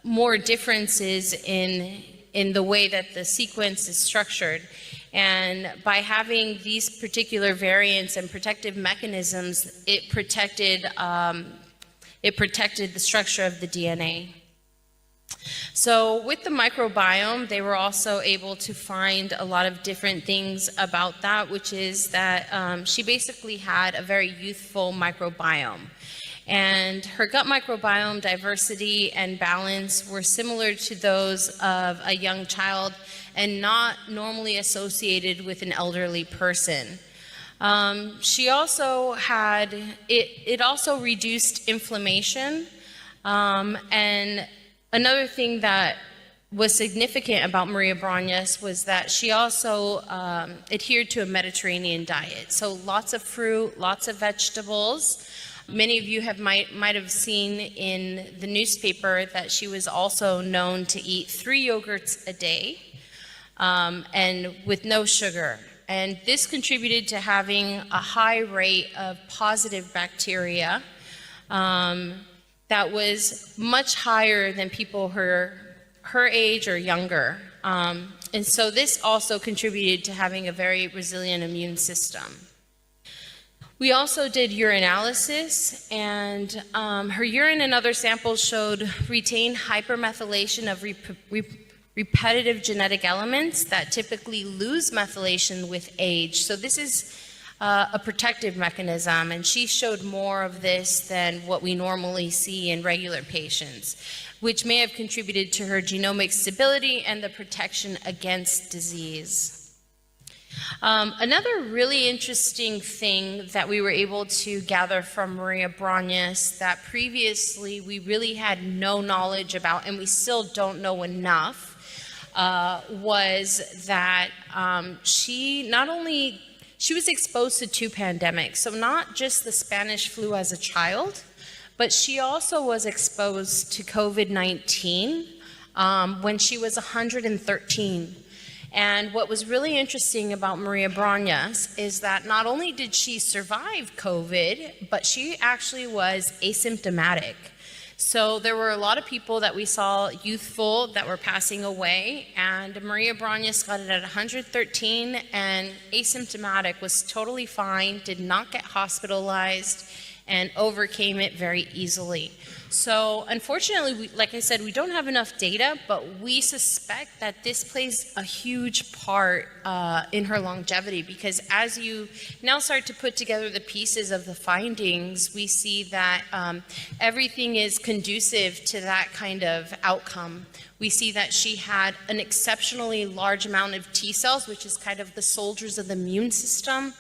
more differences in the way that the sequence is structured. And by having these particular variants and protective mechanisms, it protected the structure of the DNA. So with the microbiome, they were also able to find a lot of different things about that, which is that she basically had a very youthful microbiome. And her gut microbiome diversity and balance were similar to those of a young child and not normally associated with an elderly person. She also had, it also reduced inflammation. And another thing that was significant about Maria Brañas was that she also adhered to a Mediterranean diet. So lots of fruit, lots of vegetables. Many of you might have seen in the newspaper that she was also known to eat 3 yogurts a day, and with no sugar. And this contributed to having a high rate of positive bacteria that was much higher than people her age or younger. And so this also contributed to having a very resilient immune system. We also did urinalysis, and her urine and other samples showed retained hypermethylation of repetitive genetic elements that typically lose methylation with age. So this is a protective mechanism, and she showed more of this than what we normally see in regular patients, which may have contributed to her genomic stability and the protection against disease. Another really interesting thing that we were able to gather from Maria Brañas that previously we really had no knowledge about, and we still don't know enough, was that she was exposed to 2 pandemics. So not just the Spanish flu as a child, but she also was exposed to COVID-19 when she was 113. And what was really interesting about Maria Brañas is that not only did she survive COVID, but she actually was asymptomatic. So there were a lot of people that we saw youthful that were passing away, and Maria Brañas got it at 113 and asymptomatic, was totally fine, did not get hospitalized, and overcame it very easily. So unfortunately, like I said, we don't have enough data, but we suspect that this plays a huge part in her longevity, because as you now start to put together the pieces of the findings, we see that everything is conducive to that kind of outcome. We see that she had an exceptionally large amount of T cells, which is kind of the soldiers of the immune system,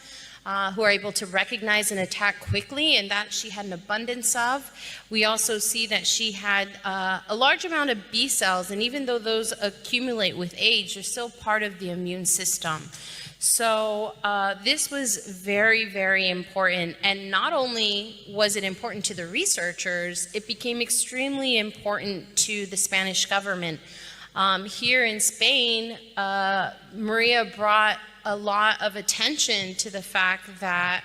who are able to recognize and attack quickly, and that she had an abundance of. We also see that she had a large amount of B cells, and even though those accumulate with age, they're still part of the immune system. So this was very, very important, and not only was it important to the researchers, it became extremely important to the Spanish government. Here in Spain, Maria brought a lot of attention to the fact that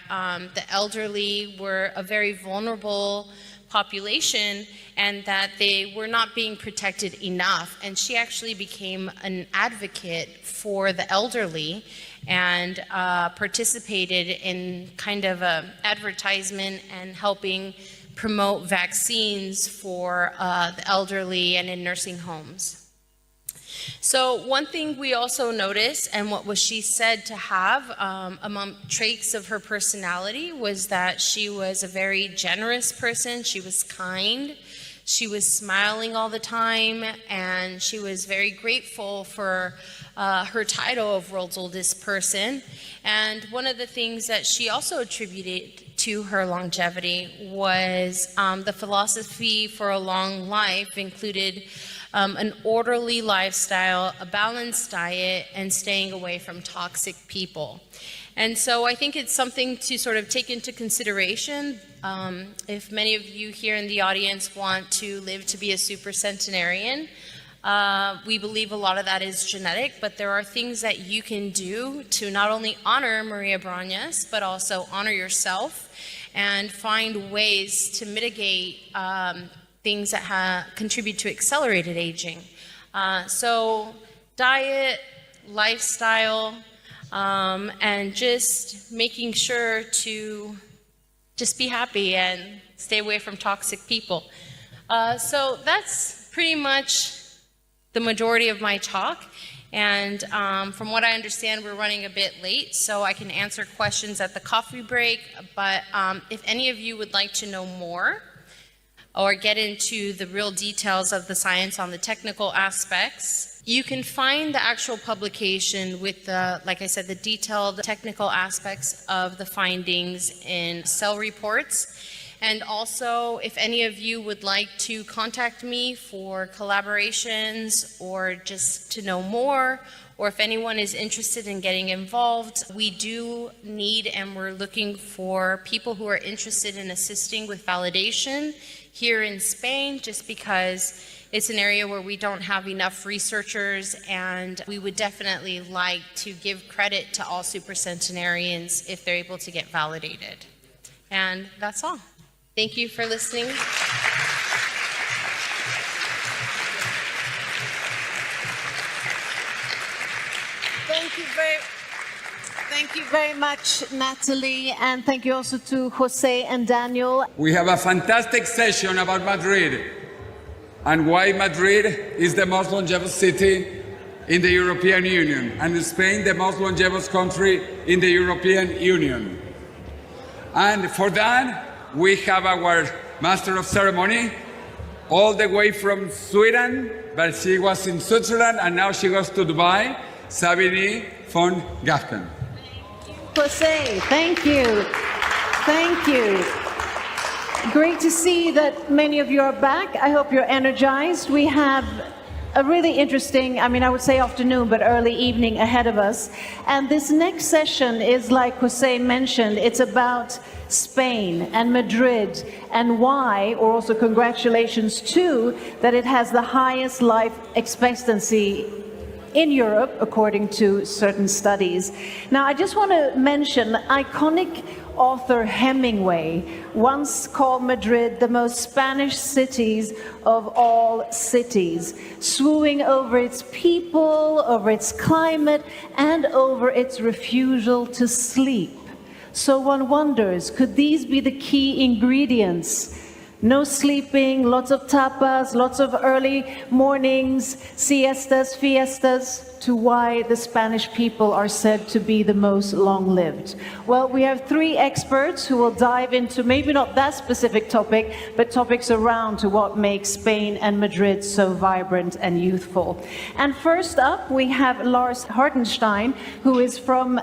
the elderly were a very vulnerable population and that they were not being protected enough. And she actually became an advocate for the elderly and participated in kind of an advertisement and helping promote vaccines for the elderly and in nursing homes. So one thing we also noticed, and what was she said to have among traits of her personality, was that she was a very generous person. She was kind, she was smiling all the time, and she was very grateful for her title of world's oldest person. And one of the things that she also attributed to her longevity was the philosophy for a long life included an orderly lifestyle, a balanced diet, and staying away from toxic people. And so I think it's something to sort of take into consideration. If many of you here in the audience want to live to be a supercentenarian, we believe a lot of that is genetic, but there are things that you can do to not only honor Maria Brañas, but also honor yourself and find ways to mitigate things that contribute to accelerated aging. So diet, lifestyle, and just making sure to just be happy and stay away from toxic people. So that's pretty much the majority of my talk. And from what I understand, we're running a bit late, so I can answer questions at the coffee break. But if any of you would like to know more, or get into the real details of the science on the technical aspects, you can find the actual publication with the, like I said, the detailed technical aspects of the findings in Cell Reports. And also, if any of you would like to contact me for collaborations or just to know more, or if anyone is interested in getting involved, we do need and we're looking for people who are interested in assisting with validation here in Spain, just because it's an area where we don't have enough researchers, and we would definitely like to give credit to all supercentenarians if they're able to get validated. And that's all. Thank you for listening. Thank you very much, Natalie, and thank you also to Jose and Daniel. We have a fantastic session about Madrid and why Madrid is the most longevous city in the European Union, and Spain the most longevous country in the European Union. And for that, we have our Master of Ceremony, all the way from Sweden, but she was in Switzerland and now she goes to Dubai, Sabine von Gafken. Jose, thank you. Thank you. Great to see that many of you are back. I hope you're energized. We have a really interesting, I would say afternoon, but early evening ahead of us. And this next session is, like Jose mentioned, it's about Spain and Madrid and why, or also congratulations too, that it has the highest life expectancy in Europe, according to certain studies. Now, I just want to mention iconic author Hemingway once called Madrid the most Spanish cities of all cities, swooning over its people, over its climate, and over its refusal to sleep. So one wonders, could these be the key ingredients? No sleeping, lots of tapas, lots of early mornings, siestas, fiestas, to why the Spanish people are said to be the most long-lived. Well, we have three experts who will dive into maybe not that specific topic, but topics around to what makes Spain and Madrid so vibrant and youthful. And first up, we have Lars Hartenstein, who is from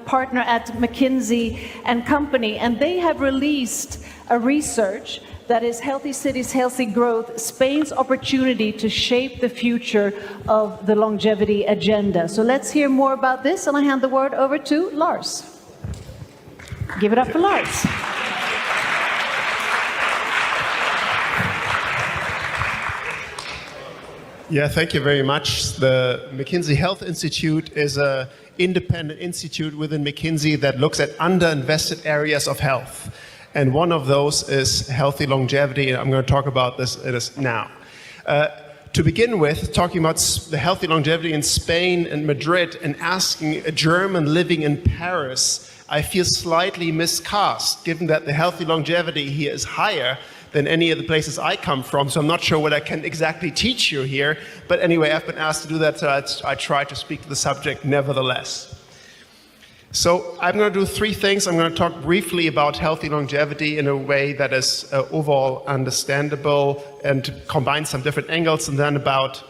partner at McKinsey & Company, and they have released a research that is Healthy Cities, Healthy Growth, Spain's opportunity to shape the future of the longevity agenda. So let's hear more about this, and I hand the word over to Lars. Give it up for Lars. Yeah, thank you very much. The McKinsey Health Institute is an independent institute within McKinsey that looks at underinvested areas of health. And one of those is healthy longevity, and I'm going to talk about this now. To begin with, talking about the healthy longevity in Spain and Madrid and asking a German living in Paris, I feel slightly miscast, given that the healthy longevity here is higher than any of the places I come from, so I'm not sure what I can exactly teach you here. But anyway, I've been asked to do that, so I try to speak to the subject nevertheless. So I'm going to do three things. I'm going to talk briefly about healthy longevity in a way that is overall understandable and combine some different angles, and then about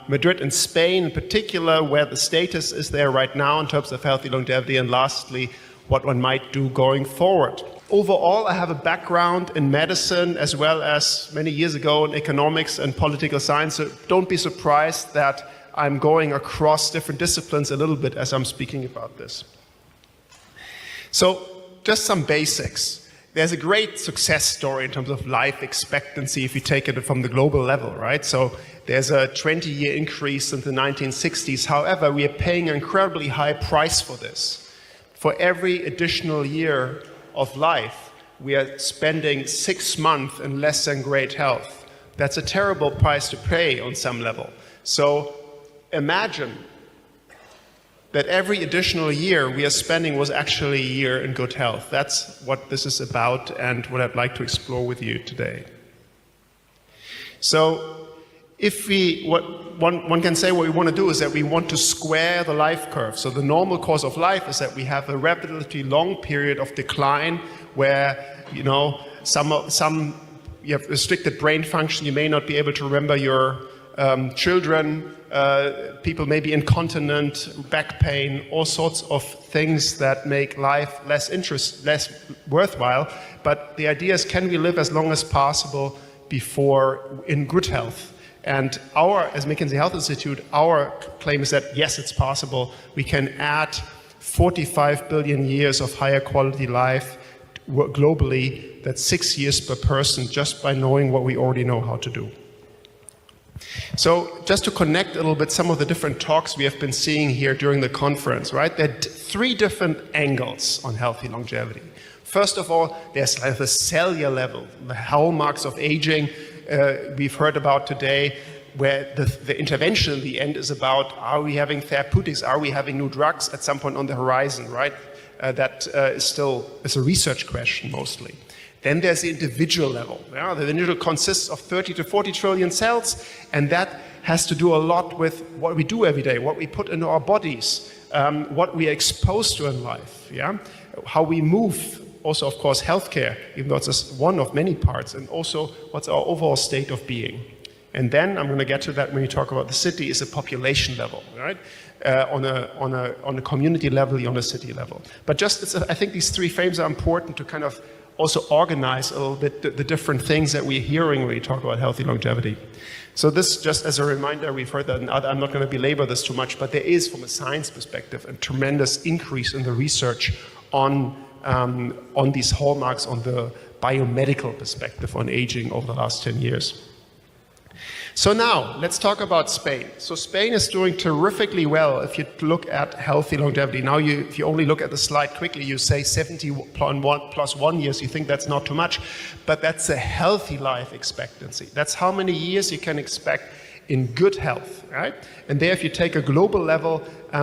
Madrid and Spain in particular, where the status is there right now in terms of healthy longevity, and lastly, what one might do going forward. Overall, I have a background in medicine as well as many years ago in economics and political science, so don't be surprised that I'm going across different disciplines a little bit as I'm speaking about this. So, just some basics. There's a great success story in terms of life expectancy if you take it from the global level, right? So, there's a 20-year increase since the 1960s. However, we are paying an incredibly high price for this. For every additional year of life, we are spending 6 months in less than great health. That's a terrible price to pay on some level. So, imagine that every additional year we are spending was actually a year in good health. That's what this is about and what I'd like to explore with you today. So if one can say what we want to do is that we want to square the life curve. So the normal course of life is that we have a relatively long period of decline where, you know, you have restricted brain function, you may not be able to remember your children, people may be incontinent, back pain, all sorts of things that make life less worthwhile. But the idea is, can we live as long as possible before in good health? And as McKinsey Health Institute, our claim is that yes, it's possible. We can add 45 billion years of higher quality life globally. That's 6 years per person just by knowing what we already know how to do. So just to connect a little bit some of the different talks we have been seeing here during the conference, right? There are three different angles on healthy longevity. First of all, there's the cellular level, the hallmarks of aging we've heard about today, where the intervention in the end is about, are we having therapeutics, are we having new drugs at some point on the horizon, right? That is still a research question mostly. Then there's the individual level. Yeah? The individual consists of 30 to 40 trillion cells, and that has to do a lot with what we do every day, what we put into our bodies, what we are exposed to in life, yeah? How we move, also of course healthcare, even though it's just one of many parts, and also what's our overall state of being. And then I'm going to get to that when we talk about the city, is a population level, right? On a community level, on a city level. But I think these three frames are important to kind of also organize a little bit the different things that we're hearing when we talk about healthy longevity. So this, just as a reminder, we've heard that, and I'm not going to belabor this too much, but there is, from a science perspective, a tremendous increase in the research on these hallmarks, on the biomedical perspective on aging over the last 10 years. So now, let's talk about Spain. So Spain is doing terrifically well if you look at healthy longevity. Now, if you only look at the slide quickly, you say 70 plus 1 years, you think that's not too much, but that's a healthy life expectancy. That's how many years you can expect in good health, right? And there, if you take a global level,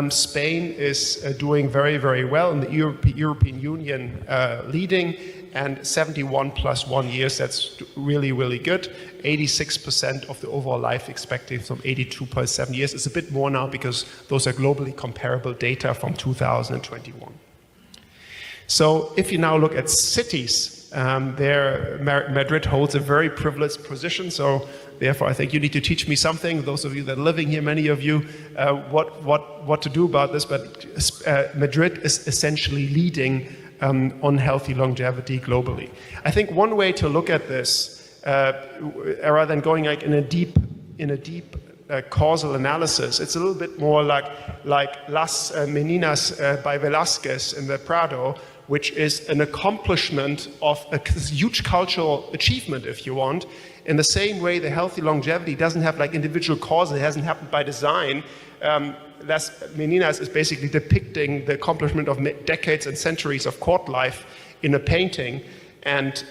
Spain is doing very, very well, in the European Union leading, and 71 plus 1 years, that's really, really good. 86% of the overall life expectancy from 82.7 years. It's a bit more now because those are globally comparable data from 2021. So if you now look at cities, Madrid holds a very privileged position. So therefore, I think you need to teach me something. Those of you that are living here, many of you, what to do about this. But Madrid is essentially leading on healthy longevity globally. I think one way to look at this, rather than going like in a deep causal analysis, it's a little bit more like Las Meninas by Velázquez in the Prado, which is an accomplishment of a huge cultural achievement, if you want. In the same way, the healthy longevity doesn't have like individual causes, it hasn't happened by design. Las Meninas is basically depicting the accomplishment of decades and centuries of court life in a painting. And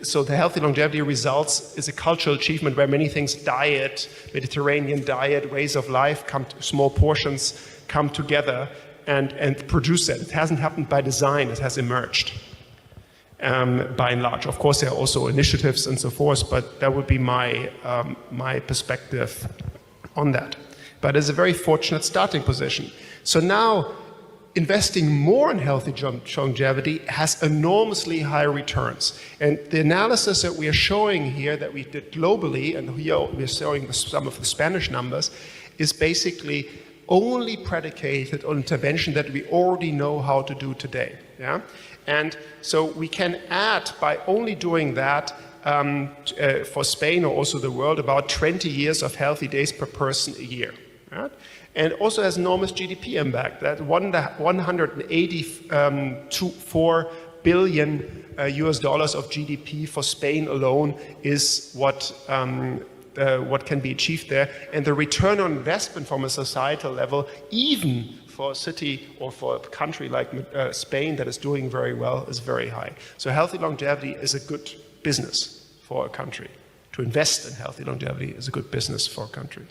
so the healthy longevity results is a cultural achievement where many things, diet, Mediterranean diet, ways of life, small portions come together and produce that. It hasn't happened by design, it has emerged by and large. Of course, there are also initiatives and so forth, but that would be my perspective on that. But it's a very fortunate starting position. So now, investing more in healthy longevity has enormously high returns. And the analysis that we are showing here that we did globally, and here we're showing some of the Spanish numbers, is basically only predicated on intervention that we already know how to do today. Yeah? And so we can add, by only doing that, for Spain or also the world, about 20 years of healthy days per person a year. Right? And also has enormous GDP impact. That 184 billion US dollars of GDP for Spain alone is what can be achieved there. And the return on investment from a societal level, even for a city or for a country like Spain that is doing very well, is very high. So healthy longevity is a good business for a country. To invest in healthy longevity is a good business for a country.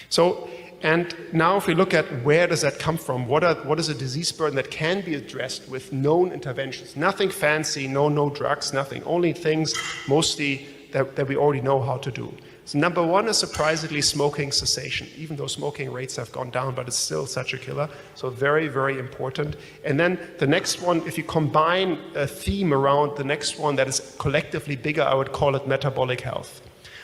So, and now if we look at where does that come from, what is a disease burden that can be addressed with known interventions? Nothing fancy, no drugs, nothing. Only things mostly that we already know how to do. So number one is surprisingly smoking cessation, even though smoking rates have gone down, but it's still such a killer. So very, very important. And then the next one, if you combine a theme around the next one that is collectively bigger, I would call it metabolic health.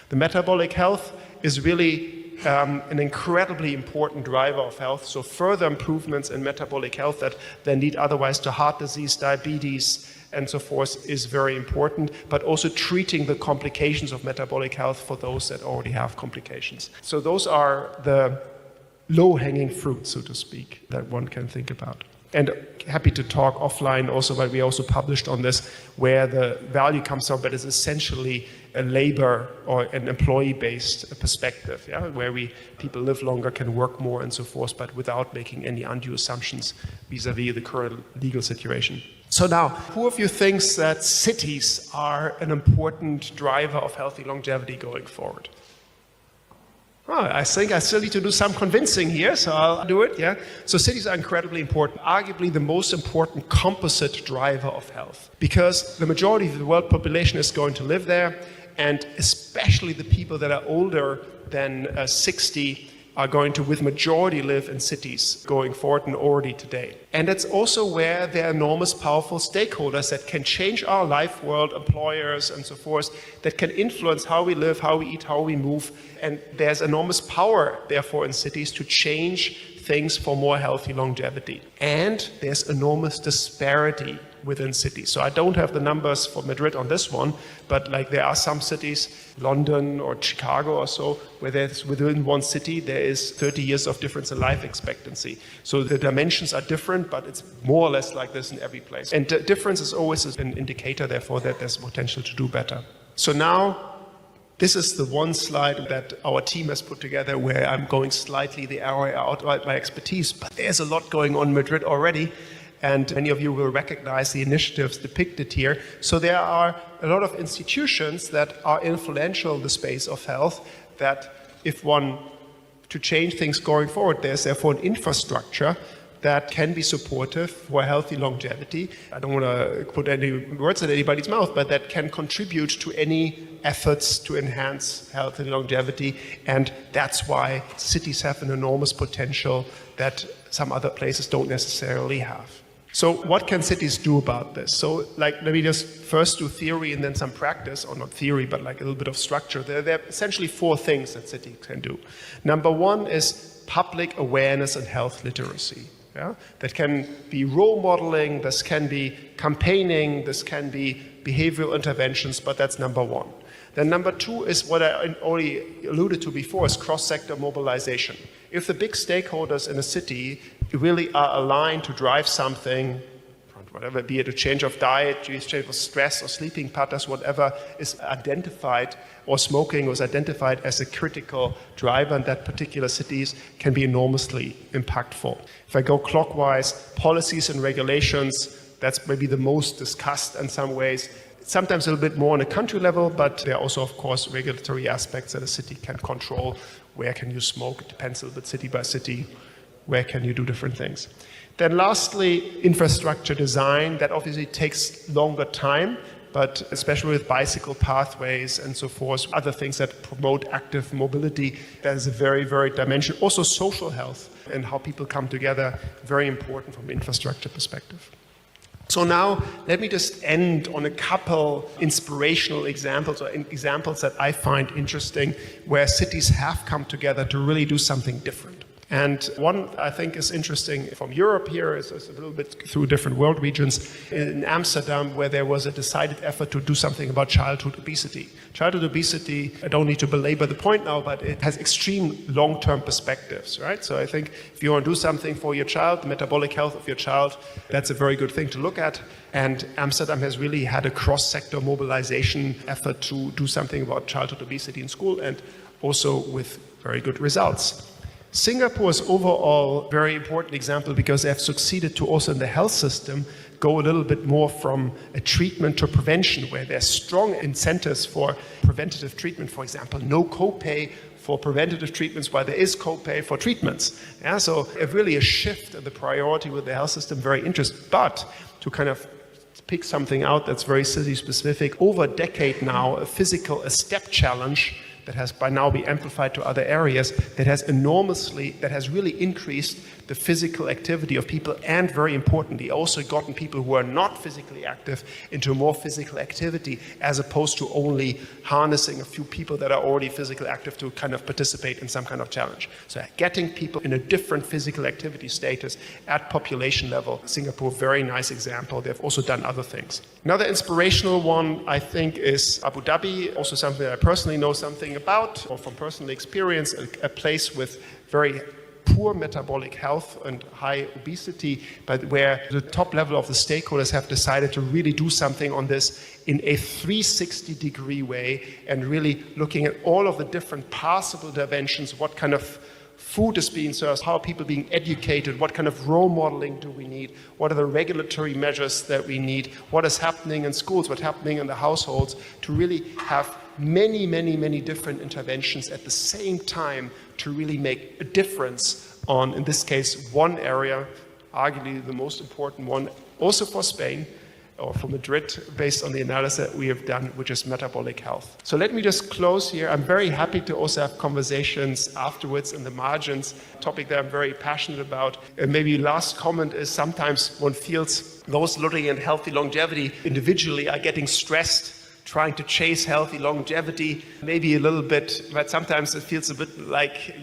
The metabolic health is really an incredibly important driver of health. So further improvements in metabolic health that lead otherwise to heart disease, diabetes, and so forth is very important, but also treating the complications of metabolic health for those that already have complications. So those are the low-hanging fruit, so to speak, that one can think about. And happy to talk offline also, but we also published on this where the value comes from, but it's essentially a labor or an employee-based perspective, yeah, where people live longer, can work more and so forth, but without making any undue assumptions vis-a-vis the current legal situation. So now, who of you thinks that cities are an important driver of healthy longevity going forward? Oh, I think I still need to do some convincing here, so I'll do it, yeah? So cities are incredibly important, arguably the most important composite driver of health, because the majority of the world population is going to live there, and especially the people that are older than 60 are going to, with majority, live in cities going forward and already today. And it's also where there are enormous powerful stakeholders that can change our life world, employers and so forth, that can influence how we live, how we eat, how we move. And there's enormous power, therefore, in cities to change things for more healthy longevity. And there's enormous disparity within cities. So I don't have the numbers for Madrid on this one, but like there are some cities, London or Chicago or so, where there's within one city there is 30 years of difference in life expectancy. So the dimensions are different, but it's more or less like this in every place. And the difference is always an indicator, therefore, that there's potential to do better. So now, this is the one slide that our team has put together where I'm going slightly the area outside my expertise, but there's a lot going on in Madrid already. And many of you will recognize the initiatives depicted here. So there are a lot of institutions that are influential in the space of health that if one to change things going forward, there's therefore an infrastructure that can be supportive for healthy longevity. I don't want to put any words in anybody's mouth, but that can contribute to any efforts to enhance health and longevity. And that's why cities have an enormous potential that some other places don't necessarily have. So what can cities do about this? So let me just first do theory and then some practice, or not theory, but like a little bit of structure. There are essentially 4 things that cities can do. Number 1 is public awareness and health literacy. Yeah? That can be role modeling, this can be campaigning, this can be behavioral interventions, but that's number 1. Then number 2 is what I already alluded to before, is cross-sector mobilization. If the big stakeholders in a city really are aligned to drive something, whatever, be it a change of diet, change of stress or sleeping patterns, whatever is identified, or smoking was identified as a critical driver in that particular cities, can be enormously impactful. If I go clockwise, policies and regulations, that's maybe the most discussed in some ways. Sometimes a little bit more on a country level, but there are also, of course, regulatory aspects that a city can control. Where can you smoke? It depends a little bit city by city. Where can you do different things? Then lastly, infrastructure design. That obviously takes longer time, but especially with bicycle pathways and so forth, other things that promote active mobility, that is a very, very dimension. Also social health and how people come together, very important from an infrastructure perspective. So now, let me just end on a couple inspirational examples, or examples that I find interesting, where cities have come together to really do something different. And one I think is interesting from Europe here, is a little bit through different world regions, in Amsterdam, where there was a decided effort to do something about childhood obesity. Childhood obesity, I don't need to belabor the point now, but it has extreme long-term perspectives, right? So I think if you want to do something for your child, the metabolic health of your child, that's a very good thing to look at. And Amsterdam has really had a cross-sector mobilization effort to do something about childhood obesity in school, and also with very good results. Singapore is overall a very important example because they have succeeded to also in the health system go a little bit more from a treatment to prevention, where there's strong incentives for preventative treatment, for example, no copay for preventative treatments while there is copay for treatments. Yeah, so really a shift in the priority with the health system, very interesting. But to kind of pick something out that's very city specific, over a decade now, a step challenge that has by now been amplified to other areas, that has really increased the physical activity of people, and very importantly, also gotten people who are not physically active into more physical activity, as opposed to only harnessing a few people that are already physically active to kind of participate in some kind of challenge. So getting people in a different physical activity status at population level. Singapore, very nice example. They've also done other things. Another inspirational one, I think, is Abu Dhabi, also something that I personally know something about, or from personal experience, a place with very poor metabolic health and high obesity, but where the top level of the stakeholders have decided to really do something on this in a 360-degree way, and really looking at all of the different possible interventions, what kind of food is being served, how are people being educated, what kind of role modeling do we need, what are the regulatory measures that we need, what is happening in schools, what's happening in the households, to really have many, many, many different interventions at the same time to really make a difference on, in this case, one area, arguably the most important one, also for Spain, or for Madrid, based on the analysis that we have done, which is metabolic health. So let me just close here. I'm very happy to also have conversations afterwards in the margins, a topic that I'm very passionate about. And maybe last comment is sometimes one feels those looking at healthy longevity individually are getting stressed trying to chase healthy longevity, maybe a little bit, but sometimes it feels a bit like,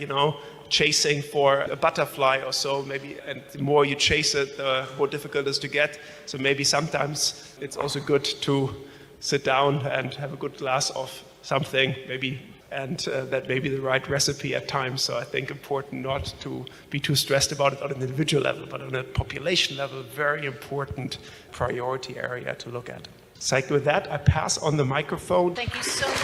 chasing for a butterfly or so, maybe, and the more you chase it, the more difficult it is to get. So maybe sometimes it's also good to sit down and have a good glass of something, maybe, and that may be the right recipe at times. So I think important not to be too stressed about it on an individual level, but on a population level, very important priority area to look at. So with that, I pass on the microphone. Thank you so much.